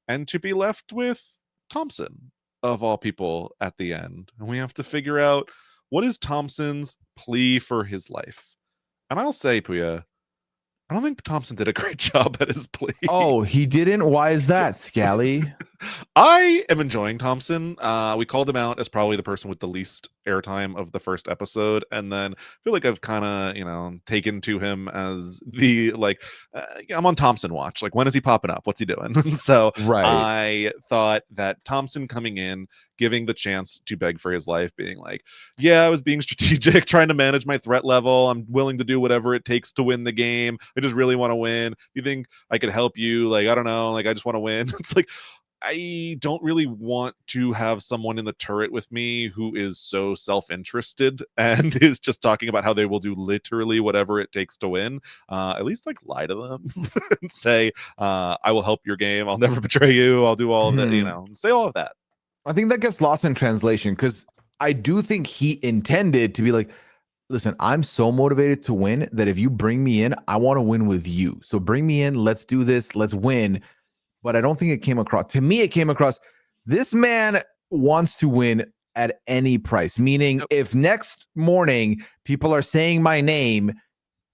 and to be left with Thompson, of all people, at the end. And we have to figure out what is Thompson's plea for his life. And I'll say, Pooya, I don't think Thompson did a great job at his plea. Oh, he didn't? Why is that, Scally? I am enjoying Thompson. We called him out as probably the person with the least airtime of the first episode, and then I feel like I've kind of, taken to him as the I'm on Thompson watch. Like, when is he popping up? What's he doing? So Right. I thought that Thompson coming in, giving the chance to beg for his life, being like, yeah, I was being strategic, trying to manage my threat level. I'm willing to do whatever it takes to win the game. I just really want to win. You think I could help you? Like, I don't know. Like, I just want to win. It's like, I don't really want to have someone in the turret with me who is so self-interested and is just talking about how they will do literally whatever it takes to win. At least like lie to them and say, I will help your game. I'll never betray you. I'll do all of that, say all of that. I think that gets lost in translation because I do think he intended to be like, listen, I'm so motivated to win that if you bring me in, I want to win with you. So bring me in. Let's do this. Let's win. But I don't think it came across. To me, it came across this man wants to win at any price, meaning Yep. if next morning people are saying my name,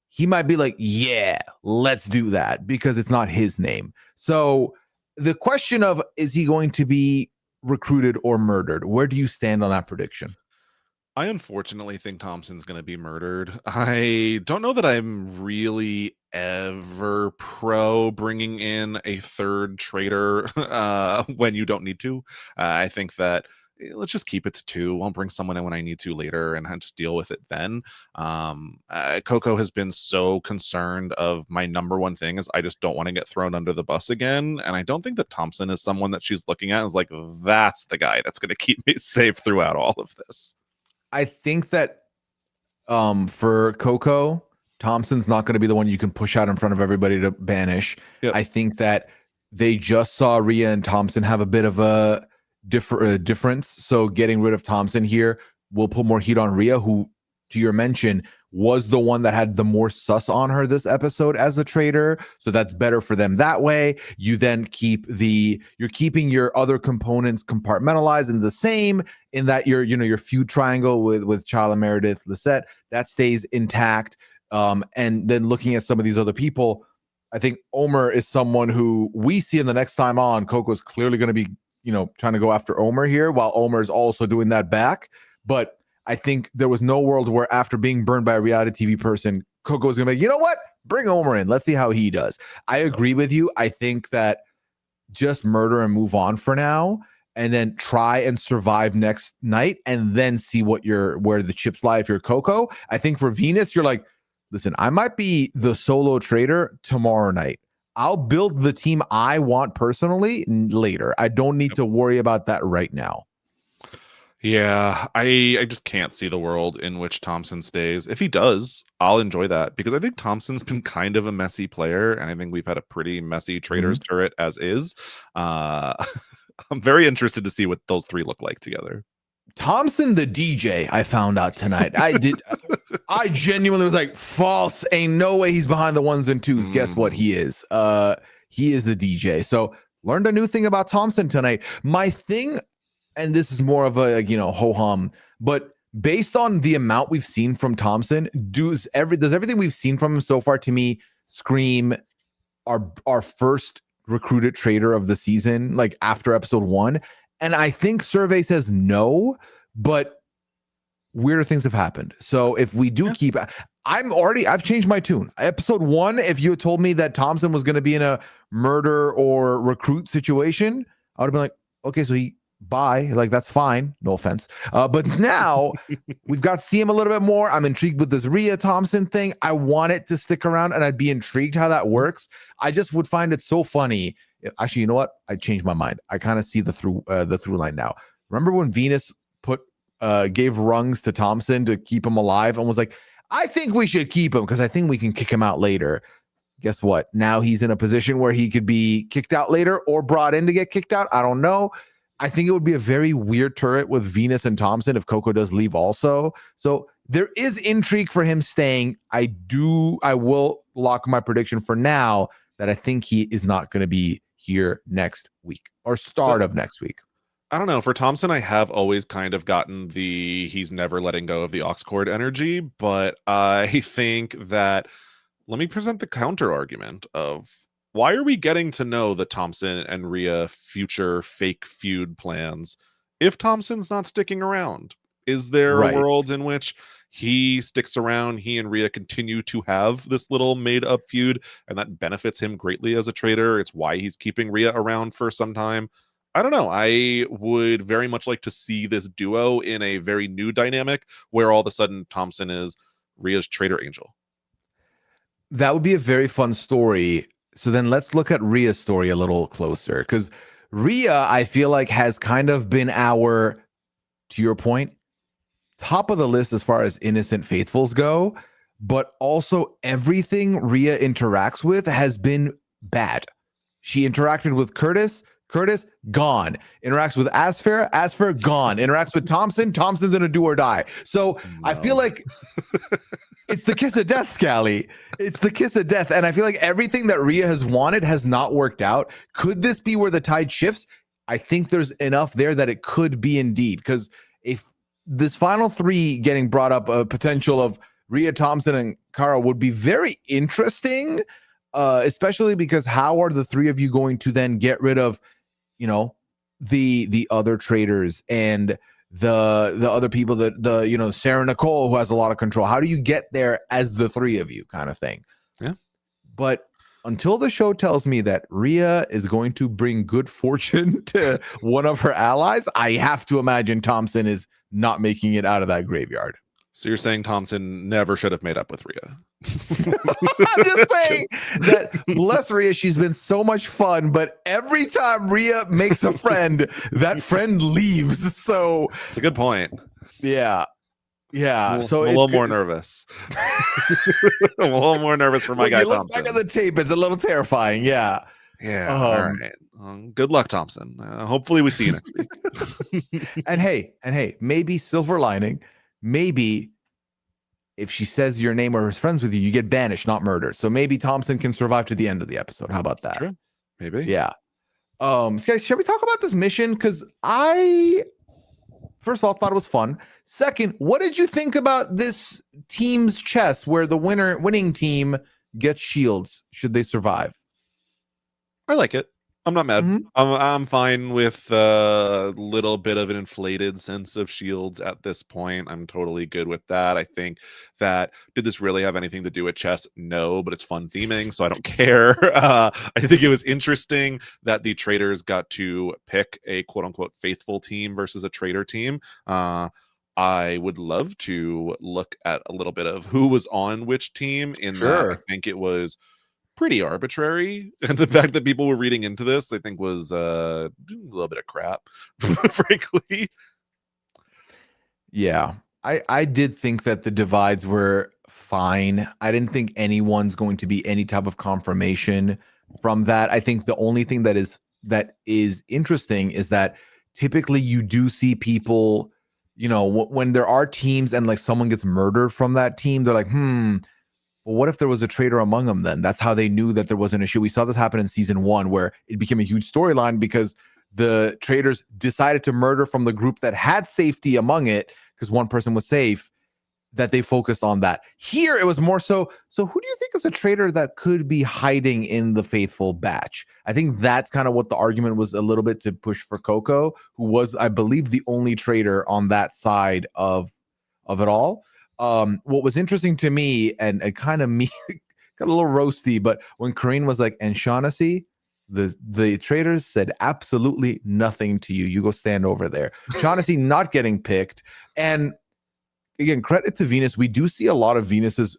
he might be like, yeah, let's do that because it's not his name. So the question of is he going to be recruited or murdered? Where do you stand on that prediction? I unfortunately think Thompson's going to be murdered. I don't know that I'm really ever pro bringing in a third traitor when you don't need to. I think that let's just keep it to two. I'll bring someone in when I need to later and just deal with it then. Coco has been so concerned of my number one thing is I just don't want to get thrown under the bus again. And I don't think that Thompson is someone that she's looking at as like, that's the guy that's going to keep me safe throughout all of this. I think that for Coco, Thompson's not going to be the one you can push out in front of everybody to banish. Yep. I think that they just saw Ria and Thompson have a bit of a difference. So getting rid of Thompson here will put more heat on Ria, who, to your mention, was the one that had the more sus on her this episode as a traitor. So that's better for them that way. You then you're keeping your other components compartmentalized and the same in that your feud triangle with Chala, Meredith, Lisette, that stays intact. And then looking at some of these other people, I think Omer is someone who we see in the next time on. Coco's clearly going to be, trying to go after Omer here, while Omer is also doing that back. But I think there was no world where after being burned by a reality TV person, Coco was going to be like, you know what? Bring Omer in. Let's see how he does. I agree with you. I think that just murder and move on for now, and then try and survive next night, and then see where the chips lie if you're Coco. I think for Venus, you're like, listen, I might be the solo traitor tomorrow night. I'll build the team I want personally later. I don't need to worry about that right now. Yeah, I just can't see the world in which Thompson stays. If he does, I'll enjoy that because I think Thompson's been kind of a messy player, and I think we've had a pretty messy Traitors turret as is. I'm very interested to see what those three look like together. Thompson the DJ, I found out tonight. I genuinely was like, false. Ain't no way he's behind the ones and twos. Guess what he is? He is a DJ. So learned a new thing about Thompson tonight. My thing, and this is more of a ho-hum, but based on the amount we've seen from Thompson, does everything we've seen from him so far to me scream our first recruited traitor of the season, like after episode 1? And I think survey says no, but weirder things have happened. So if we do keep, I've changed my tune. Episode 1, if you had told me that Thompson was going to be in a murder or recruit situation, I would have been like, okay, so bye, like that's fine, no offense, but now we've got to see him a little bit more. I'm intrigued with this Ria Thompson thing. I want it to stick around, and I'd be intrigued how that works. I just would find it so funny. Actually, you know what, I changed my mind. I kind of see the through line now. Remember when Venus gave rungs to Thompson to keep him alive and was like, I think we should keep him because I think we can kick him out later. Guess what, now he's in a position where he could be kicked out later or brought in to get kicked out. I don't know. I think it would be a very weird turret with Venus and Thompson if Coco does leave also. So there is intrigue for him staying. I will lock my prediction for now that I think he is not going to be here next week or start of next week. I don't know. For Thompson, I have always kind of gotten he's never letting go of the aux cord energy, but I think that let me present the counter argument of why are we getting to know the Thompson and Ria future fake feud plans if Thompson's not sticking around? Is there a world in which he sticks around, he and Ria continue to have this little made-up feud, and that benefits him greatly as a traitor? It's why he's keeping Ria around for some time. I don't know. I would very much like to see this duo in a very new dynamic where all of a sudden Thompson is Ria's traitor angel. That would be a very fun story. So then let's look at Ria's story a little closer, because Ria, I feel like, has kind of been to your point, top of the list as far as innocent faithfuls go, but also everything Ria interacts with has been bad. She interacted with Curtis, gone. Interacts with Asfer, gone. Interacts with Thompson's in a do or die. So no. I feel like it's the kiss of death, Scally. It's the kiss of death. And I feel like everything that Ria has wanted has not worked out. Could this be where the tide shifts? I think there's enough there that it could be indeed. Because if this final 3 getting brought up, a potential of Ria, Thompson, and Kara would be very interesting, especially because how are the 3 of you going to then get rid of the other traitors and the other people that Sarah Nicole, who has a lot of control. How do you get there as the three of you kind of thing? Yeah. But until the show tells me that Ria is going to bring good fortune to one of her allies, I have to imagine Thompson is not making it out of that graveyard. So you're saying Thompson never should have made up with Ria? I'm just saying that, bless Ria, she's been so much fun, but every time Ria makes a friend, that friend leaves. So it's a good point. Yeah. So I'm a little more nervous. I'm a little more nervous for my guy Thompson. Look back at the tape; it's a little terrifying. Yeah. All right. Good luck, Thompson. Hopefully, we see you next week. And hey, maybe silver lining. Maybe if she says your name or is friends with you, you get banished, not murdered. So maybe Thompson can survive to the end of the episode. How about that? Sure. Maybe. Yeah. Guys, shall we talk about this mission? Because I, first of all, thought it was fun. Second, what did you think about this team's chess where the winning team gets shields should they survive? I like it. I'm not mad. Mm-hmm. I'm fine with a little bit of an inflated sense of shields at this point. I'm totally good with that. I think that, did this really have anything to do with chess? No, but it's fun theming, so I don't care. I think it was interesting that the traitors got to pick a quote-unquote faithful team versus a traitor team. I would love to look at a little bit of who was on which team. That I think it was pretty arbitrary, and the fact that people were reading into this, I think, was a little bit of crap, frankly. Yeah, I did think that the divides were fine. I didn't think anyone's going to be any type of confirmation from that. I think the only thing that is interesting is that typically you do see people, when there are teams and like someone gets murdered from that team, they're like, well, what if there was a traitor among them then? That's how they knew that there was an issue. We saw this happen in season 1 where it became a huge storyline because the traitors decided to murder from the group that had safety among it because one person was safe, that they focused on that. Here, it was more so who do you think is a traitor that could be hiding in the faithful batch? I think that's kind of what the argument was a little bit to push for Coco, who was, I believe, the only traitor on that side of it all. What was interesting to me and kind of me got a little roasty, but when Corinne was like, and Shaughnessy, the traitors said absolutely nothing to you. You go stand over there. Shaughnessy not getting picked. And again, credit to Venus. We do see a lot of Venus's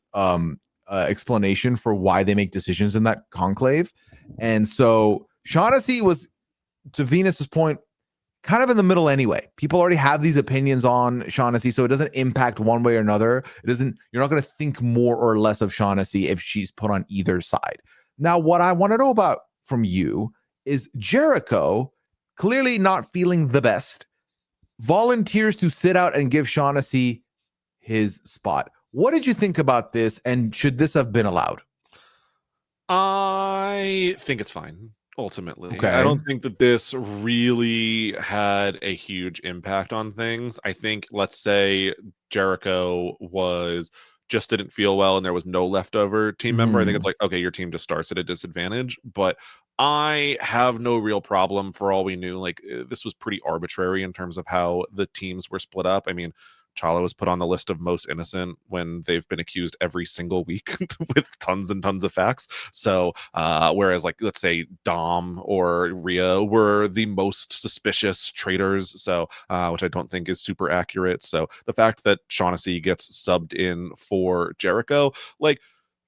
explanation for why they make decisions in that conclave. And so Shaughnessy was, to Venus's point, kind of in the middle anyway. People already have these opinions on Shaughnessy, so it doesn't impact one way or another. You're not going to think more or less of Shaughnessy if she's put on either side. Now, what I want to know about from you is Jericho, clearly not feeling the best, volunteers to sit out and give Shaughnessy his spot. What did you think about this, and should this have been allowed? I think it's fine. Ultimately, okay. I don't think that this really had a huge impact on things. I think, let's say Jericho didn't feel well and there was no leftover team member, I think it's like, okay, your team just starts at a disadvantage. But I have no real problem, for all we knew. Like, this was pretty arbitrary in terms of how the teams were split up. I mean, Chala was put on the list of most innocent when they've been accused every single week with tons and tons of facts. So whereas, like, let's say Dom or Ria were the most suspicious traitors, so which I don't think is super accurate. So the fact that Shaughnessy gets subbed in for Jericho, like,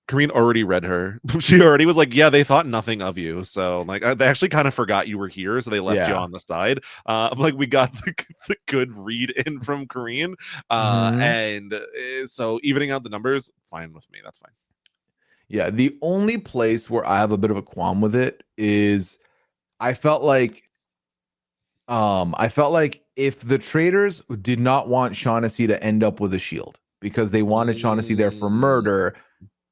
Kareen already read her. She already was like, yeah, they thought nothing of you. So, like, they actually kind of forgot you were here, so they left you on the side. Like, we got the good read in from Kareen. And so evening out the numbers, fine with me. That's fine. Yeah, the only place where I have a bit of a qualm with it is I felt like if the traitors did not want Shaughnessy to end up with a shield because they wanted Shaughnessy there for murder,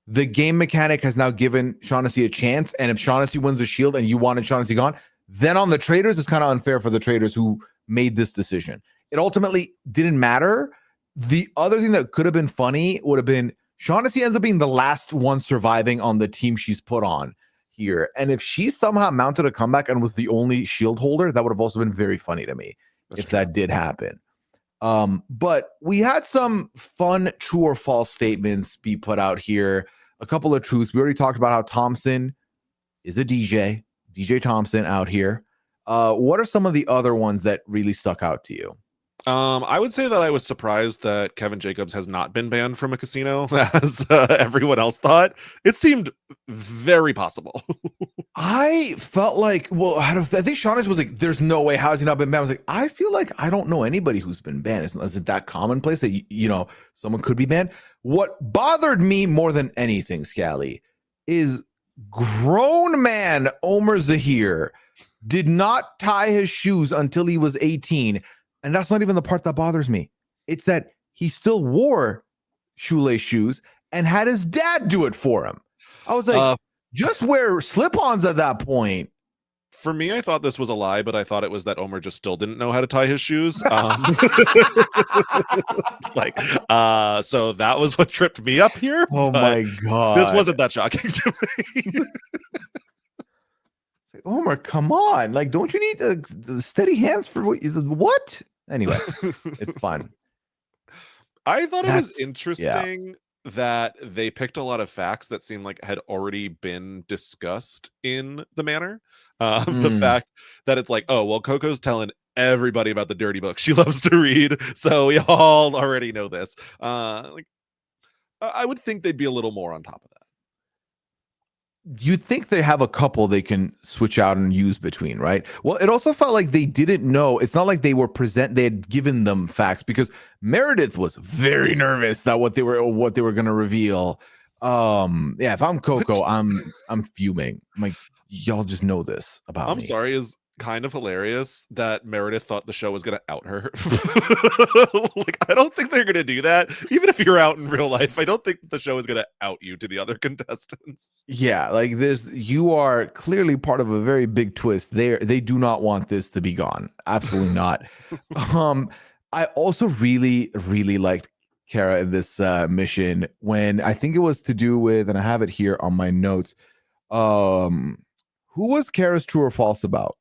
the game mechanic has now given Shaughnessy a chance. And if Shaughnessy wins a shield and you wanted Shaughnessy gone, then on the traitors, it's kind of unfair for the traitors who made this decision. It ultimately didn't matter. The other thing that could have been funny would have been Shaughnessy ends up being the last one surviving on the team she's put on here. And if she somehow mounted a comeback and was the only shield holder, that would have also been very funny to me. That did happen. But we had some fun true or false statements be put out here. A couple of truths. We already talked about how Thompson is a DJ Thompson out here. What are some of the other ones that really stuck out to you? I would say that I was surprised that Kevin Jacobs has not been banned from a casino, as everyone else thought. It seemed very possible. I felt like, well, I think Shawnee was like, "There's no way. How has he not been banned?" I was like, I feel like I don't know anybody who's been banned. Is it that commonplace that someone could be banned? What bothered me more than anything, Scally, is grown man Omer Zahir did not tie his shoes until he was 18. And that's not even the part that bothers me. It's that he still wore shoelace shoes and had his dad do it for him. I was like, just wear slip-ons at that point. For me, I thought this was a lie, but I thought it was that Omer just still didn't know how to tie his shoes. So that was what tripped me up here. Oh my God. This wasn't that shocking to me. Omer, come on. Like, don't you need the steady hands for what? Anyway, it's fun. I thought it was interesting that they picked a lot of facts that seemed like had already been discussed in the manor. The fact that it's like, oh, well, Coco's telling everybody about the dirty book she loves to read, so we all already know this. I would think they'd be a little more on top of that. You'd think they have a couple they can switch out and use between, right? Well, it also felt like they didn't know. It's not like they had given them facts, because Meredith was very nervous that what they were going to reveal. If I'm Coco, I'm fuming. I'm like, y'all just know this about me. I'm sorry, is kind of hilarious that Meredith thought the show was going to out her. Like, I don't think they're going to do that. Even if you're out in real life, I don't think the show is going to out you to the other contestants. Yeah, like you are clearly part of a very big twist. They do not want this to be gone. Absolutely not. I also really, really liked Kara in this mission, when I think it was to do with, and I have it here on my notes. Who was Kara's true or false about?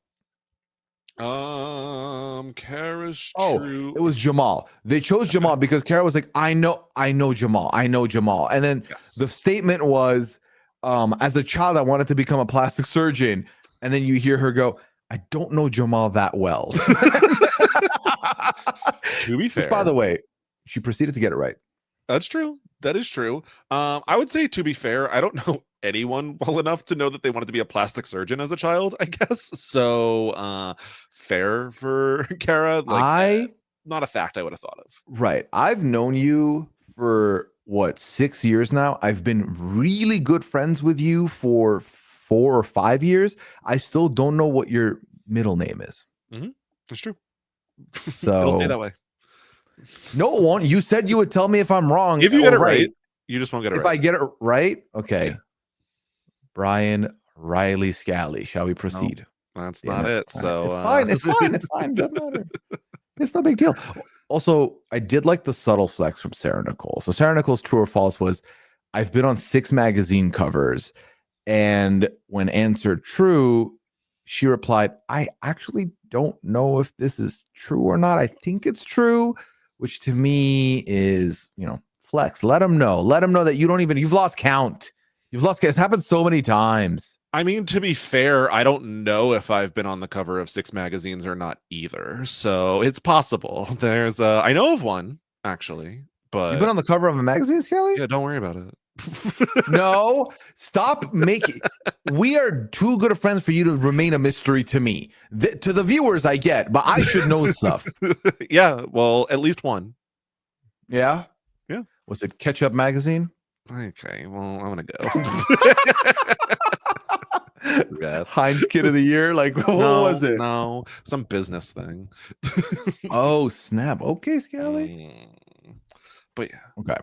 Kara's true. It was Jamal. They chose Jamal because Kara was like, I know Jamal. And then the statement was, as a child, I wanted to become a plastic surgeon. And then you hear her go, I don't know Jamal that well. To be fair. Which, by the way, she proceeded to get it right. That's true. That is true. I would say, to be fair, I don't know anyone well enough to know that they wanted to be a plastic surgeon as a child, I guess. So fair for Kara. Not a fact I would have thought of. Right. I've known you for 6 years now. I've been really good friends with you for 4 or 5 years. I still don't know what your middle name is. That's true. So it'll stay that way. No, it won't. You said you would tell me if I'm wrong. If you get it right, you just won't get it right. If I get it right, okay. Yeah. Brian Riley Scally. Shall we proceed? No, that's not it. So it's fine. Doesn't matter. It's no big deal. Also, I did like the subtle flex from Sarah Nicole. So Sarah Nicole's true or false was, I've been on 6 magazine covers, and when answered true, she replied, I actually don't know if this is true or not. I think it's true, which to me is, flex. Let them know that you've lost count. It's happened so many times. I mean, to be fair, I don't know if I've been on the cover of 6 magazines or not either. So it's possible. There's I know of one, actually, but you've been on the cover of a magazine, Scally? Yeah, don't worry about it. No, stop making. We are too good of friends for you to remain a mystery to me. To the viewers, I get, but I should know stuff. Yeah, well, at least one. Yeah. Was it Ketchup Magazine? Okay, well, I'm gonna go. Yes. Heinz Kid of the Year. Like, what was it? No, some business thing. Oh snap! Okay, Scally. But yeah. Okay.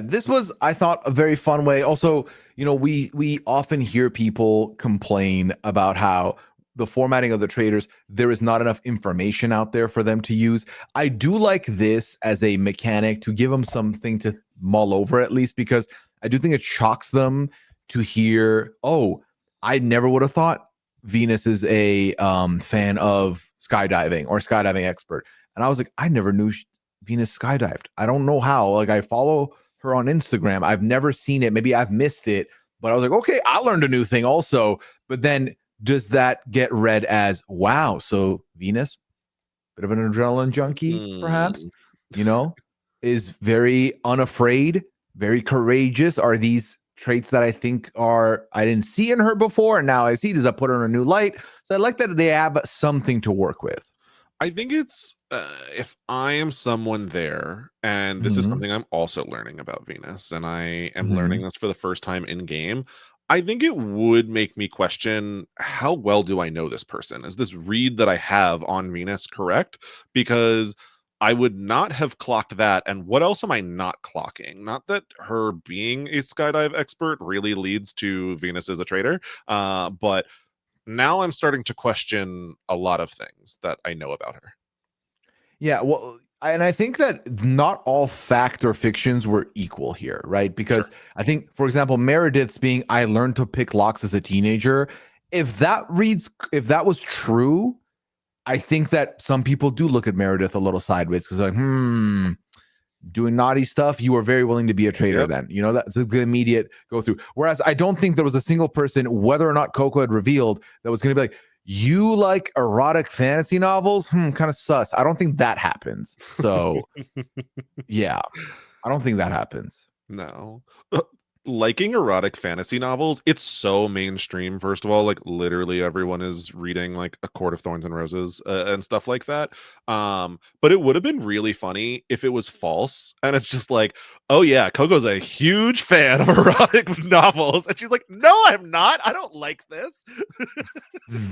This was, I thought, a very fun way. Also, we often hear people complain about how the formatting of the Traitors, there is not enough information out there for them to use. I do like this as a mechanic to give them something to mull over, at least, because I do think it shocks them to hear, oh, I never would have thought Venus is a fan of skydiving or skydiving expert. And I was like, I never knew Venus skydived. I don't know how. Like, I follow her on Instagram. I've never seen it. Maybe I've missed it, but I was like, okay, I learned a new thing also. But then does that get read as, wow, so Venus, bit of an adrenaline junkie, perhaps, Mm. you know, is very unafraid, very courageous? Are these traits that I think I didn't see in her before, and now I see? Does that put her in a new light? So I like that they have something to work with. I think it's if I am someone there, and this is Mm-hmm. something I'm also learning about Venus, and I am Mm-hmm. learning this for the first time in game. I think it would make me question, how well do I know this person? Is this read that I have on Venus correct? Because I would not have clocked that. And what else am I not clocking? Not that her being a skydive expert really leads to Venus as a traitor, but now I'm starting to question a lot of things that I know about her. Yeah, well, and I think that not all fact or fictions were equal here, right? Sure. Because I think, for example, Meredith's being, I learned to pick locks as a teenager. If that was true, I think that some people do look at Meredith a little sideways because, like, doing naughty stuff, you were very willing to be a traitor Yep. then. You know, that's a good immediate go through. Whereas I don't think there was a single person, whether or not Coco had revealed, that was going to be like, you like erotic fantasy novels? Kind of sus. I don't think that happens. So, yeah, I don't think that happens. No. Liking erotic fantasy novels, it's so mainstream. First of all, like literally everyone is reading like A Court of Thorns and Roses and stuff like that. But it would have been really funny if it was false, and it's just like, oh yeah, Coco's a huge fan of erotic novels, and she's like, no, I'm not. I don't like this.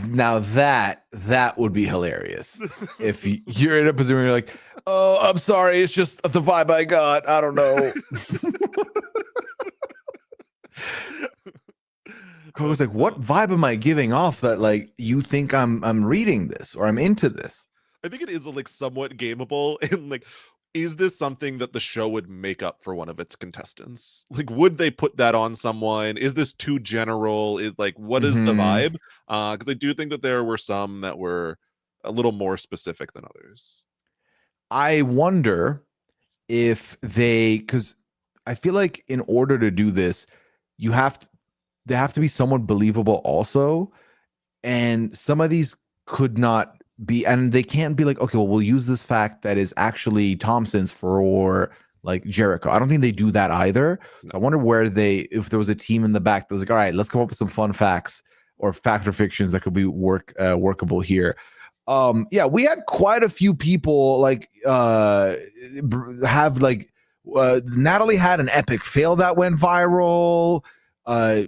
Now that would be hilarious if you're in a position where you're like, oh, I'm sorry, it's just the vibe I got. I don't know. Coco's like, what vibe am I giving off that like you think I'm reading this or I'm into this? I think it is like somewhat gameable, and like, is this something that the show would make up for one of its contestants? Like, would they put that on someone? Is this too general? Is like, what is the Mm-hmm. vibe? Because I do think that there were some that were a little more specific than others. I wonder if because I feel like in order to do this, you have to, they have to be somewhat believable also. And some of these could not be, and they can't be like, okay, well, we'll use this fact that is actually Thompson's for like Jericho. I don't think they do that either. No. So I wonder where if there was a team in the back that was like, all right, let's come up with some fun facts or fact or fictions that could be workable here. Yeah, we had quite a few people like have like Natalie had an epic fail that went viral,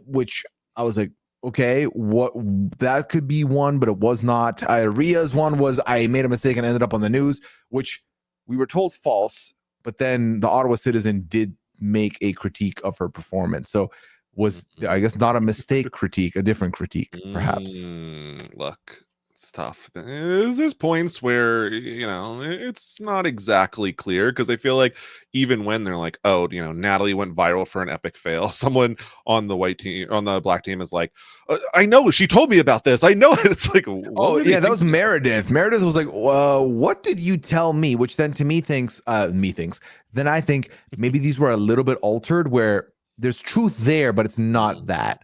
which I was like, okay, what, that could be one, but it was not. Ria's one was, I made a mistake and ended up on the news, which we were told false, but then the Ottawa Citizen did make a critique of her performance. So was, I guess, not a mistake critique, a different critique, perhaps. Look, it's tough. There's points where, it's not exactly clear, because I feel like even when they're like, oh, Natalie went viral for an epic fail, someone on the white team, on the black team, is like, I know, she told me about this, I know it. It's like, what Oh were they yeah, that was thinking? Meredith. Meredith was like, "What did you tell me?" Which then to me thinks, Then I think maybe these were a little bit altered, where there's truth there, but it's not that.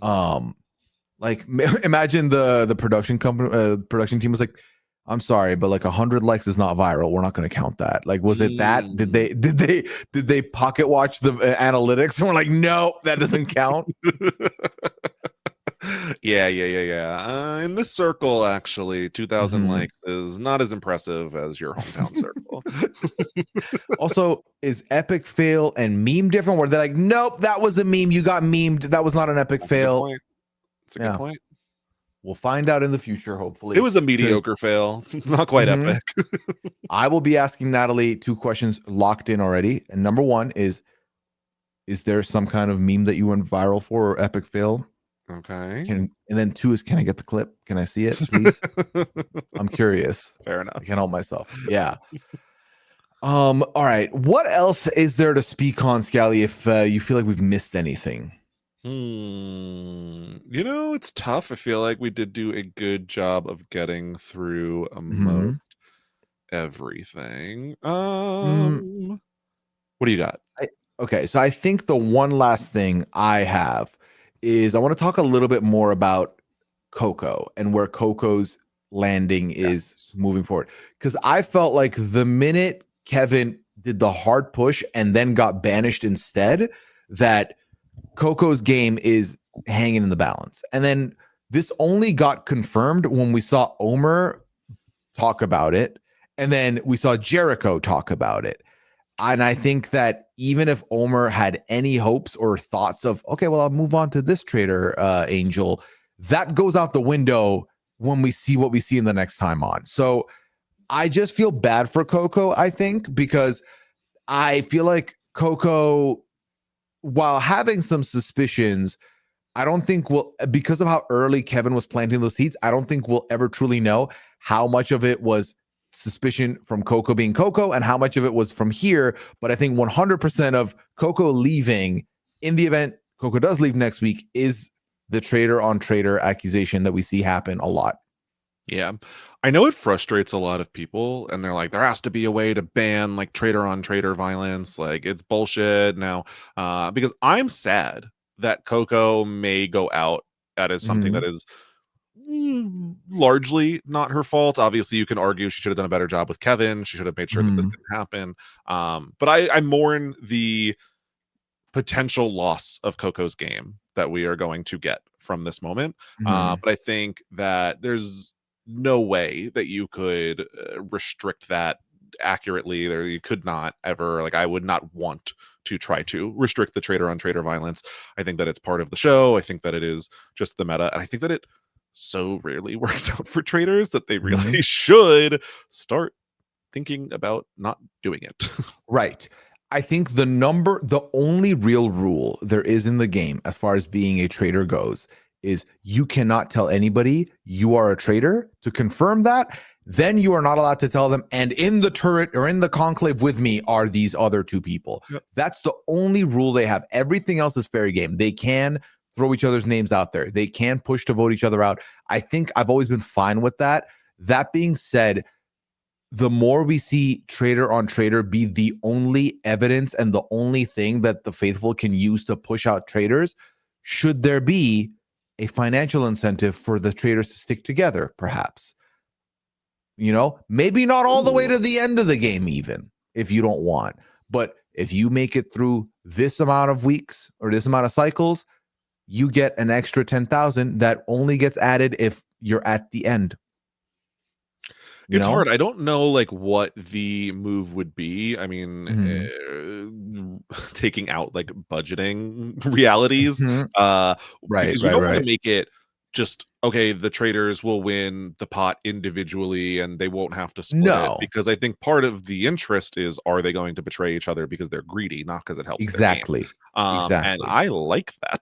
Um, like imagine the production team was like, "I'm sorry, but like 100 likes is not viral. We're not going to count that." Like, was it that? Did they pocket watch the analytics and we're like, "No, that doesn't count." Yeah. In this circle, actually, 2,000 Mhm. likes is not as impressive as your hometown circle. Also, is epic fail and meme different? Where they're like, nope, that was a meme. You got memed. That was not an epic That's a good fail. point. It's a good Yeah, point. we'll find out in the future, It hopefully. was a Because mediocre fail, not quite epic. I will be asking Natalie two questions locked in already. And number one is there some kind of meme that you went viral for or epic fail? Okay. And then two is, can I get the clip? Can I see it, please? I'm curious. Fair I enough. can't help myself. Yeah. All right. What else is there to speak on, Scally, if you feel like we've missed anything? It's tough. I feel like we did do a good job of getting through Mhm. most. everything. Mm, What do you got? okay, so I think the one last thing I have is I want to talk a little bit more about Coco and where Coco's landing is Yes. moving forward. Because I felt like the minute Kevin did the hard push and then got banished instead, that Coco's game is hanging in the balance. And then this only got confirmed when we saw Omer talk about it, and then we saw Jericho talk about it. And I think that even if Omer had any hopes or thoughts of, okay, well, I'll move on to this traitor, Angel, that goes out the window when we see what we see in the next time on. So I just feel bad for Coco, I think, because I feel like Coco, while having some suspicions, I don't think we'll, because of how early Kevin was planting those seeds, I don't think we'll ever truly know how much of it was suspicion from Coco being Coco and how much of it was from here. But I think 100% of Coco leaving, in the event Coco does leave next week, is the traitor on traitor accusation that we see happen a lot. Yeah. I know it frustrates a lot of people, and they're like, there has to be a way to ban like traitor on traitor violence. Like, it's bullshit now. Because I'm sad that Coco may go out as something that Mhm. is largely not her fault. Obviously, you can argue she should have done a better job with Kevin. She should have made sure that this Mhm. didn't happen. But I mourn the potential loss of Coco's game that we are going to get from this moment. Mhm. But I think that there's no way that you could restrict that accurately. There, you could not ever. Like, I would not want to try to restrict the traitor on traitor violence. I think that it's part of the show. I think that it is just the meta, and I think that it so rarely works out for traitors that they really Mhm. should start thinking about not doing it. Right. I think the only real rule there is in the game as far as being a traitor goes is you cannot tell anybody you are a traitor. To confirm that, then you are not allowed to tell them, and in the turret or in the conclave with me are these other two people. Yep. That's the only rule they have. Everything else is fair game. They can throw each other's names out there. They can push to vote each other out. I think I've always been fine with that. That being said, the more we see traitor on traitor be the only evidence and the only thing that the faithful can use to push out traitors, should there be a financial incentive for the traitors to stick together, perhaps? You know, maybe not all the way Ooh. to the end of the game, even if you don't want. But if you make it through this amount of weeks or this amount of cycles, you get an extra 10,000 that only gets added if you're at the end. You It's know? hard. I don't know, like, what the move would be. I mean, Mhm. taking out, like, budgeting realities, Mhm. Right, because you right, don't wanna right. make it just, "Okay, the traders will win the pot individually, and they won't have to split it," No. because I think part of the interest is, are they going to betray each other because they're greedy, not because it helps their game? Exactly. And Exactly. I like that.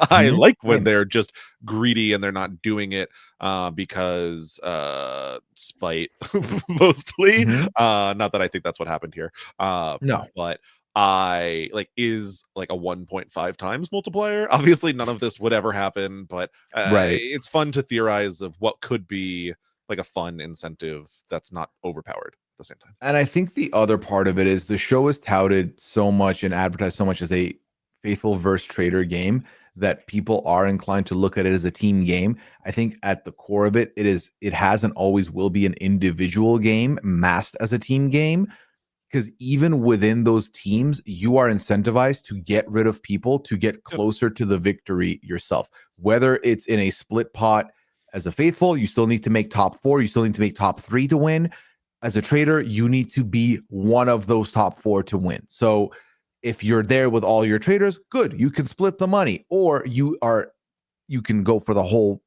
I Mhm. like when Same. they're just greedy and they're not doing it because spite mostly. Mhm. Not that I think that's what happened here. No. But I like, is like a 1.5 times multiplier. Obviously, none of this would ever happen, but Right. it's fun to theorize of what could be like a fun incentive that's not overpowered at the same time. And I think the other part of it is the show is touted so much and advertised so much as a faithful versus trader game that people are inclined to look at it as a team game. I think at the core of it, it has and always will be an individual game masked as a team game. Because even within those teams, you are incentivized to get rid of people to get Yep. closer to the victory yourself. Whether it's in a split pot as a faithful, you still need to make top four, you still need to make top three to win. As a trader, you need to be one of those top four to win. So if you're there with all your traders, good, you can split the money, or you can go for the whole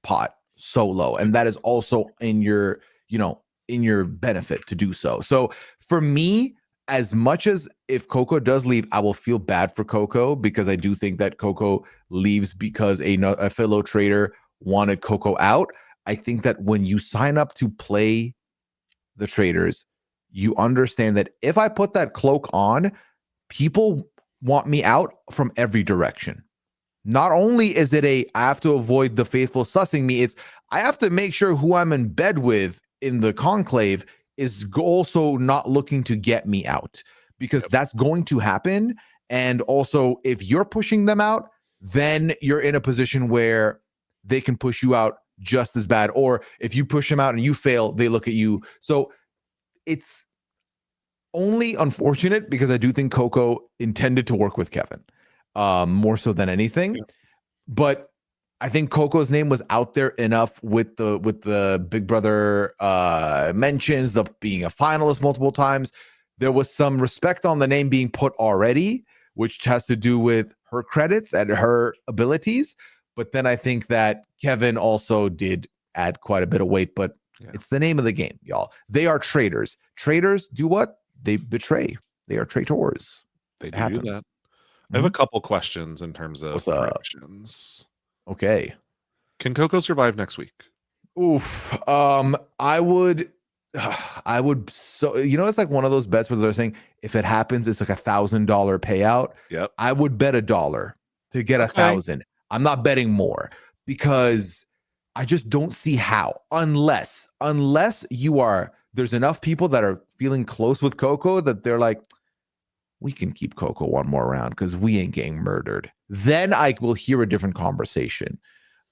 pot solo, and that is also in your, in your benefit to do so. So for me, as much as if Coco does leave, I will feel bad for Coco, because I do think that Coco leaves because a fellow trader wanted Coco out. I think that when you sign up to play the traders, you understand that if I put that cloak on, people want me out from every direction. Not only is it I have to avoid the faithful sussing me, it's I have to make sure who I'm in bed with in the conclave is also not looking to get me out, because that's going to happen. And also, if you're pushing them out, then you're in a position where they can push you out just as bad. Or if you push them out and you fail, they look at you. So it's only unfortunate because I do think Coco intended to work with Kevin, more so than anything. Yeah. But I think Coco's name was out there enough with the Big Brother mentions, the being a finalist multiple times. There was some respect on the name being put already, which has to do with her credits and her abilities. But then I think that Kevin also did add quite a bit of weight. But it's the name of the game, y'all. They are traitors. Traitors do what? They betray. They are traitors. They do that. I have a couple questions in terms of predictions. Okay. Can Coco survive next week? Oof. I would. So, it's like one of those bets where they're saying if it happens, it's like $1,000 payout. Yep. I would bet $1 to get 1,000. I'm not betting more because I just don't see how, unless there's enough people that are feeling close with Coco that they're like, we can keep Coco one more round because we ain't getting murdered. Then I will hear a different conversation.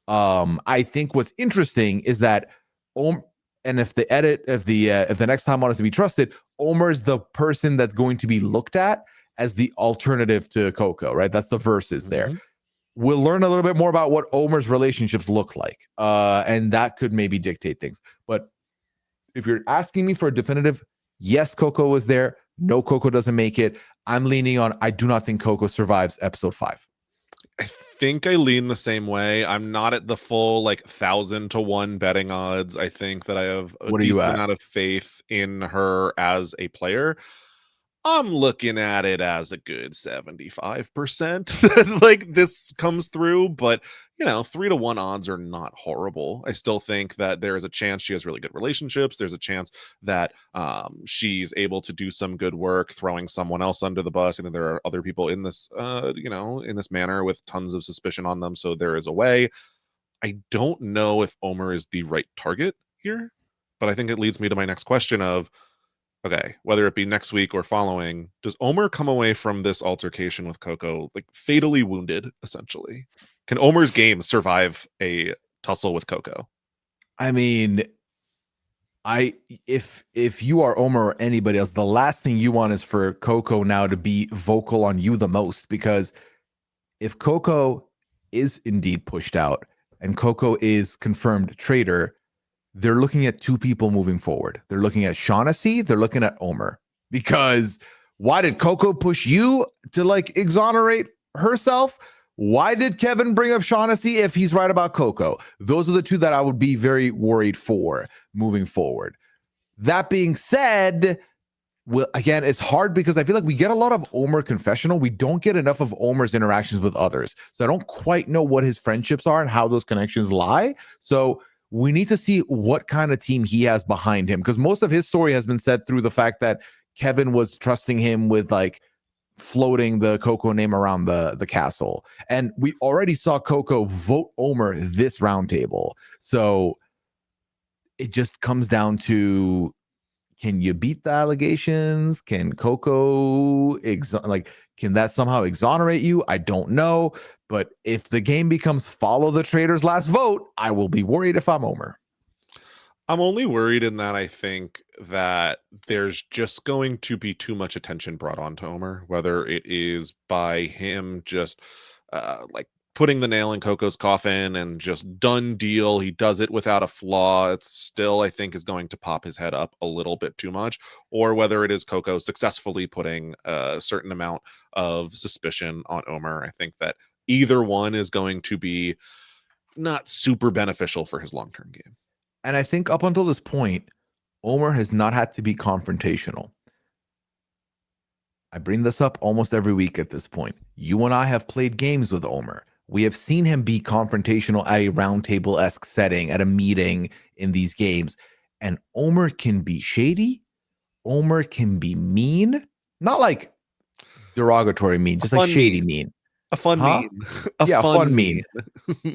I think what's interesting is that and if the next time on is to be trusted, Omer's the person that's going to be looked at as the alternative to Coco, right? That's the verses there. We'll learn a little bit more about what Omer's relationships look like, and that could maybe dictate things. But if you're asking me for a definitive, yes, Coco was there. No, Coco doesn't make it. I'm leaning on, I do not think Coco survives episode 5. I think I lean the same way. I'm not at the full 1,000 to 1 betting odds. I think that I have a decent amount of faith in her as a player. I'm looking at it as a good 75% this comes through, but 3 to 1 odds are not horrible. I still think that there is a chance she has really good relationships. There's a chance that she's able to do some good work throwing someone else under the bus. And there are other people in this, in this manner with tons of suspicion on them. So there is a way. I don't know if Omer is the right target here, but I think it leads me to my next question of, okay, whether it be next week or following, does Omer come away from this altercation with Coco fatally wounded, essentially? Can Omer's game survive a tussle with Coco? I mean, if you are Omer or anybody else, the last thing you want is for Coco now to be vocal on you the most, because if Coco is indeed pushed out and Coco is confirmed traitor, they're looking at two people moving forward. They're looking at Shaughnessy. They're looking at Omer. Because why did Coco push you to exonerate herself? Why did Kevin bring up Shaughnessy if he's right about Coco? Those are the two that I would be very worried for moving forward. That being said, again, it's hard because I feel like we get a lot of Omer confessional. We don't get enough of Omer's interactions with others. So I don't quite know what his friendships are and how those connections lie. So we need to see what kind of team he has behind him, because most of his story has been said through the fact that Kevin was trusting him with floating the Coco name around the castle. And we already saw Coco vote Omer this roundtable. So it just comes down to, can you beat the allegations? Can Coco can that somehow exonerate you? I don't know. But if the game becomes follow the Traitors last vote, I will be worried if I'm Omer. I'm only worried in that I think that there's just going to be too much attention brought on to Omer, whether it is by him just putting the nail in Coco's coffin and just done deal. He does it without a flaw. It's still, I think, is going to pop his head up a little bit too much, or whether it is Coco successfully putting a certain amount of suspicion on Omer. I think that either one is going to be not super beneficial for his long-term game. And I think up until this point, Omer has not had to be confrontational. I bring this up almost every week at this point. You and I have played games with Omer. We have seen him be confrontational at a roundtable-esque setting, at a meeting in these games. And Omer can be shady. Omer can be mean. Not derogatory mean, just shady mean. A fun mean. A fun mean.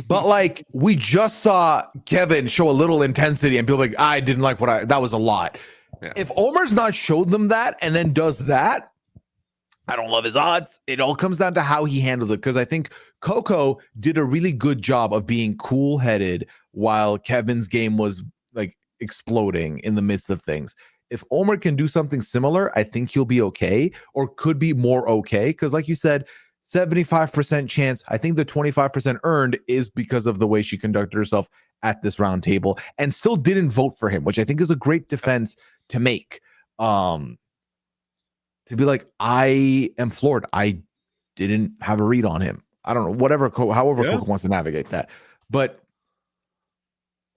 But we just saw Kevin show a little intensity and people I didn't like that was a lot. Yeah. If Omar's not showed them that and then does that, I don't love his odds. It all comes down to how he handles it, because I think Coco did a really good job of being cool-headed while Kevin's game was like exploding in the midst of things. If Omar can do something similar, I think he'll be okay, or could be more okay, because like you said, 75% chance. I think the 25% earned is because of the way she conducted herself at this round table and still didn't vote for him, which I think is a great defense to make. To be like, I am floored. I didn't have a read on him. I don't know, whatever, however Yeah. Coco wants to navigate that. But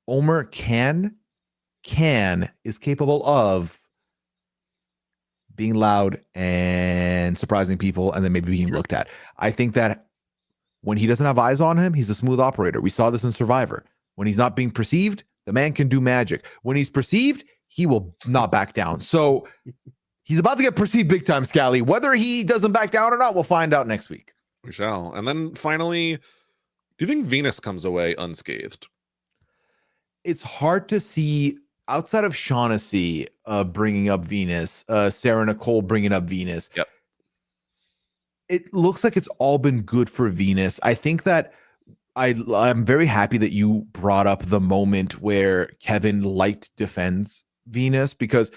Omer is capable of being loud and surprising people and then maybe being looked at. I think that when he doesn't have eyes on him, he's a smooth operator. We saw this in Survivor. When he's not being perceived, the man can do magic. When he's perceived, he will not back down. So he's about to get perceived big time, Scally. Whether he doesn't back down or not, we'll find out next week. We shall. And then finally, do you think Venus comes away unscathed? It's hard to see outside of Shaughnessy bringing up Venus, Sarah Nicole bringing up Venus. Yep. It looks like it's all been good for Venus. I think that I'm very happy that you brought up the moment where Kevin light defends Venus, because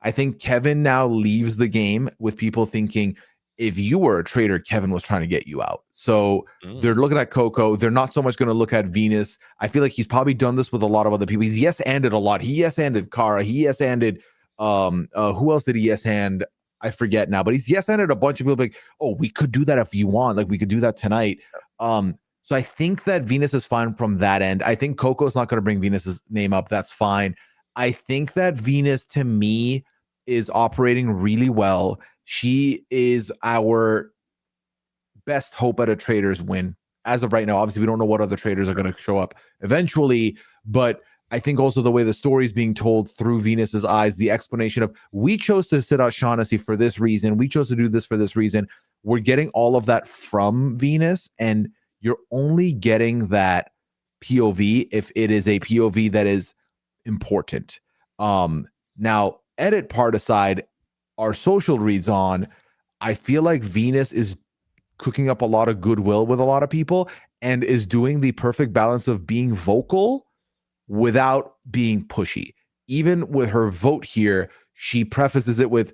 I think Kevin now leaves the game with people thinking, if you were a traitor, Kevin was trying to get you out. So they're looking at Coco. They're not so much going to look at Venus. I feel like he's probably done this with a lot of other people. He's yes-anded a lot. He yes-anded Kara. He yes-anded, who else did he yes-and? I forget now, but he's yes-anded a bunch of people like, oh, we could do that if you want. Like, we could do that tonight. So I think that Venus is fine from that end. I think Coco's not going to bring Venus's name up. That's fine. I think that Venus, to me, is operating really well. She is our best hope at a Traitors win. As of right now, obviously, we don't know what other Traitors are going to show up eventually, but I think also the way the story is being told through Venus's eyes, the explanation of, we chose to sit out Shaughnessy for this reason, we chose to do this for this reason. We're getting all of that from Venus, and you're only getting that POV if it is a POV that is important. Now, edit part aside, our social reads on, I feel like Venus is cooking up a lot of goodwill with a lot of people and is doing the perfect balance of being vocal without being pushy. Even with her vote here, she prefaces it with,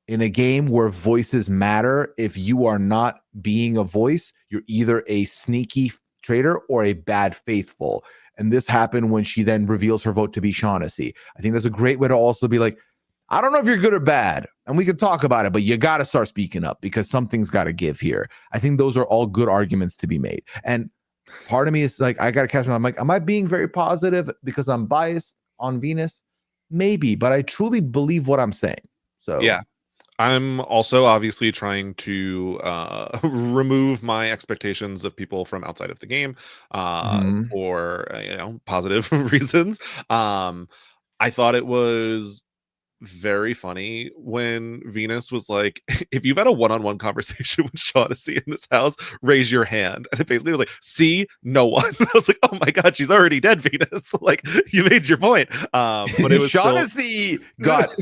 in a game where voices matter, if you are not being a voice, you're either a sneaky traitor or a bad faithful. And this happened when she then reveals her vote to be Shaughnessy. I think that's a great way to also be like, I don't know if you're good or bad, and we can talk about it, but you got to start speaking up because something's got to give here. I think those are all good arguments to be made. And part of me is like, I got to catch me. I'm like, am I being very positive because I'm biased on Venus? Maybe, but I truly believe what I'm saying. So yeah, I'm also obviously trying to remove my expectations of people from outside of the game for positive reasons. I thought it was very funny when Venus was like, if you've had a one-on-one conversation with Shaughnessy in this house, raise your hand. And it basically was like, see, no one. I was like, oh my god, she's already dead, Venus. Like, you made your point. But it was Shaughnessy got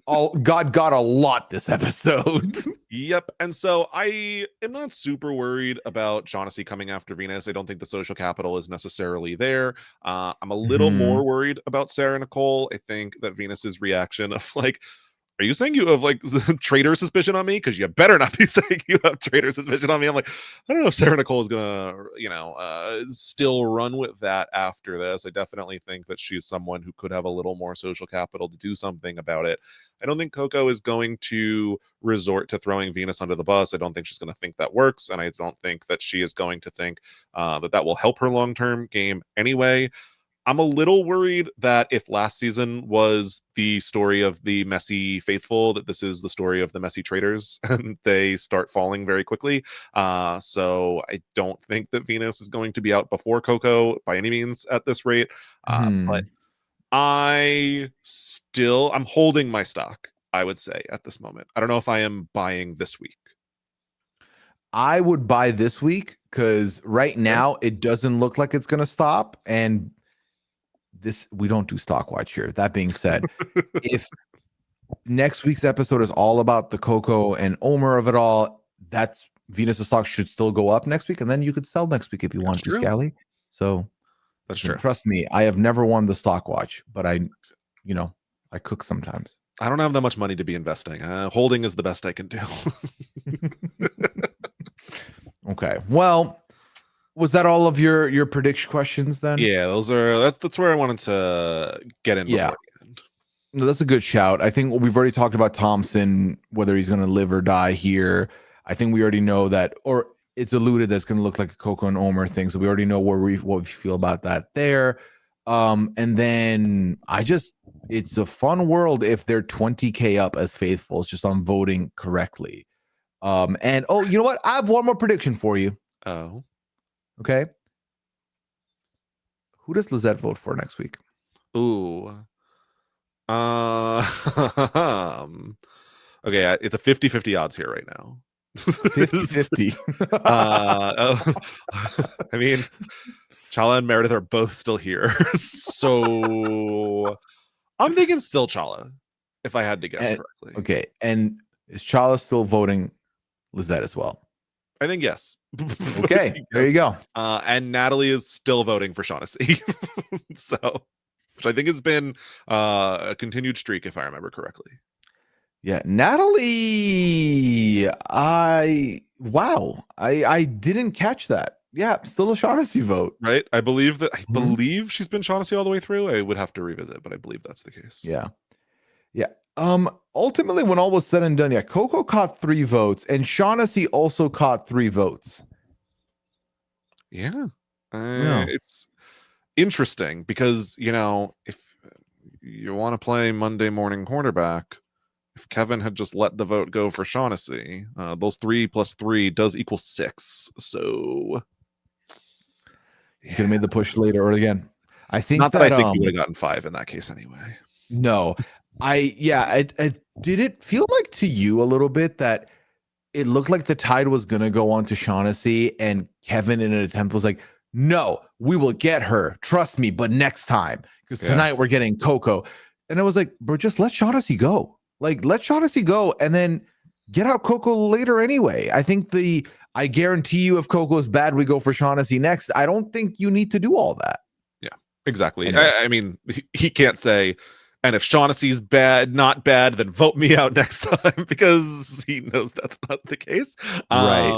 a lot this episode. Yep. And so I am not super worried about Shaughnessy coming after Venus. I don't think the social capital is necessarily there. I'm a little more worried about Sarah Nicole. I think that Venus's reaction of like, are you saying you have like traitor suspicion on me? Because you better not be saying you have traitor suspicion on me. I'm like, I don't know if Sarah Nicole is gonna, still run with that after this. I definitely think that she's someone who could have a little more social capital to do something about it. I don't think Coco is going to resort to throwing Venus under the bus. I don't think she's going to think that works, and I don't think that she is going to think that will help her long-term game anyway. I'm a little worried that if last season was the story of the messy faithful, that this is the story of the messy traitors, and they start falling very quickly. So I don't think that Venus is going to be out before Coco by any means at this rate. But I'm holding my stock, I would say, at this moment. I don't know if I am buying this week. I would buy this week because right now it doesn't look like it's going to stop. And we don't do stock watch here. That being said, if next week's episode is all about the Coco and Omer of it all. That's Venus' stock should still go up next week, and then you could sell next week if you want to, true. Scally. So That's listen, true. trust me, I have never won the stock watch, but I cook sometimes. I don't have that much money to be investing. Holding is the best I can do. Okay. Well, was that all of your prediction questions then? Yeah, that's where I wanted to get in before the end. No, that's a good shout. I think we've already talked about Thompson, whether he's going to live or die here. I think we already know that, or it's alluded that's going to look like a Coco and Omer thing. So we already know what we feel about that there. And then it's a fun world if they're 20K up as faithfuls just on voting correctly. And you know what? I have one more prediction for you. Oh, okay. Who does Lizette vote for next week? Ooh. Okay, it's a 50-50 odds here right now. 50-50. I mean, Chala and Meredith are both still here. So I'm thinking still Chala, if I had to guess correctly. Okay. And is Chala still voting Lizette as well? I think yes. Okay, yes. There you go. And Natalie is still voting for Shaughnessy. So, which I think has been a continued streak, if I remember correctly. Yeah, Natalie, I didn't catch that. Yeah, still a Shaughnessy vote. Right? I believe believe she's been Shaughnessy all the way through. I would have to revisit, but I believe that's the case. Yeah. Yeah. Ultimately, when all was said and done, Coco caught 3 votes, and Shaughnessy also caught 3 votes. Yeah. It's interesting because, if you want to play Monday morning cornerback, if Kevin had just let the vote go for Shaughnessy, those 3 plus 3 does equal 6. So you could have made the push later or again. I think not that I think you would have gotten 5 in that case anyway. No, I did it feel like to you a little bit that it looked like the tide was going to go on to Shaughnessy, and Kevin in an attempt was like, no, we will get her. Trust me, but next time, because tonight we're getting Coco. And I was like, bro, just let Shaughnessy go. Like, let Shaughnessy go and then get out Coco later anyway. I think I guarantee you if Coco is bad, we go for Shaughnessy next. I don't think you need to do all that. Yeah, exactly. Anyway. I mean, he can't say, and if Shaughnessy's not bad, then vote me out next time, because he knows that's not the case. Right.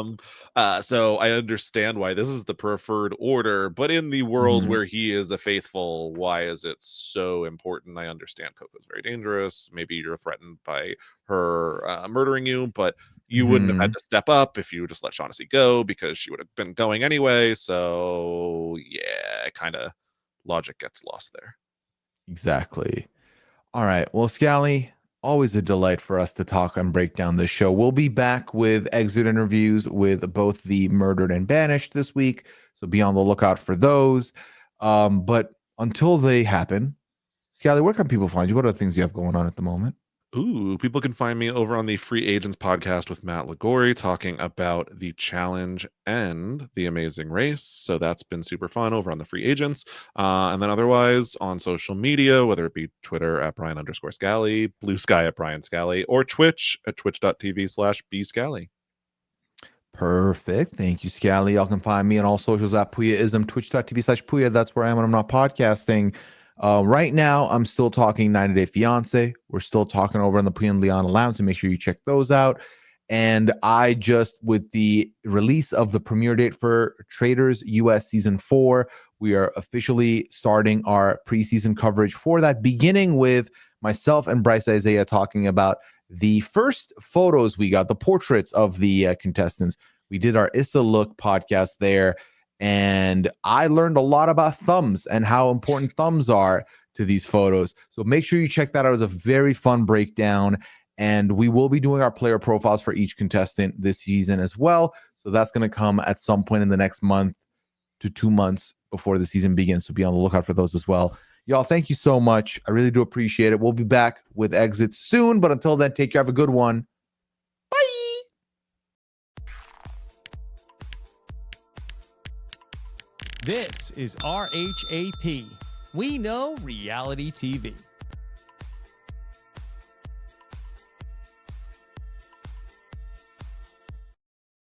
So I understand why this is the preferred order, but in the world where he is a faithful, why is it so important? I understand Coco's very dangerous. Maybe you're threatened by her murdering you, but you wouldn't have had to step up if you just let Shaughnessy go, because she would have been going anyway. So yeah, kind of logic gets lost there. Exactly. All right. Well, Scally, always a delight for us to talk and break down this show. We'll be back with exit interviews with both the murdered and banished this week. So be on the lookout for those. But until they happen, Scally, where can people find you? What are the things you have going on at the moment? Ooh, people can find me over on the Free Agents podcast with Matt Ligori, talking about the challenge and the amazing race. So that's been super fun over on the Free Agents. And then otherwise on social media, whether it be Twitter at Brian_Scally, Blue Sky at Brian Scally, or Twitch at twitch.tv/bscally. Perfect. Thank you, Scally. Y'all can find me on all socials at Pooyaism, twitch.tv/Pooya. That's where I am when I'm not podcasting. Right now, I'm still talking 90 Day Fiance. We're still talking over on the Pooya and Liana Lounge, so make sure you check those out. And I just, with the release of the premiere date for Traitors US Season 4, we are officially starting our preseason coverage for that, beginning with myself and Bryce Isaiah talking about the first photos we got, the portraits of the contestants. We did our Issa Look podcast there, and I learned a lot about thumbs and how important thumbs are to these photos. So make sure you check that out. It was a very fun breakdown, and we will be doing our player profiles for each contestant this season as well. So that's going to come at some point in the next month to 2 months before the season begins. So be on the lookout for those as well. Y'all, thank you so much. I really do appreciate it. We'll be back with exits soon, but until then, take care. Have a good one. Bye. This is RHAP. We Know Reality TV.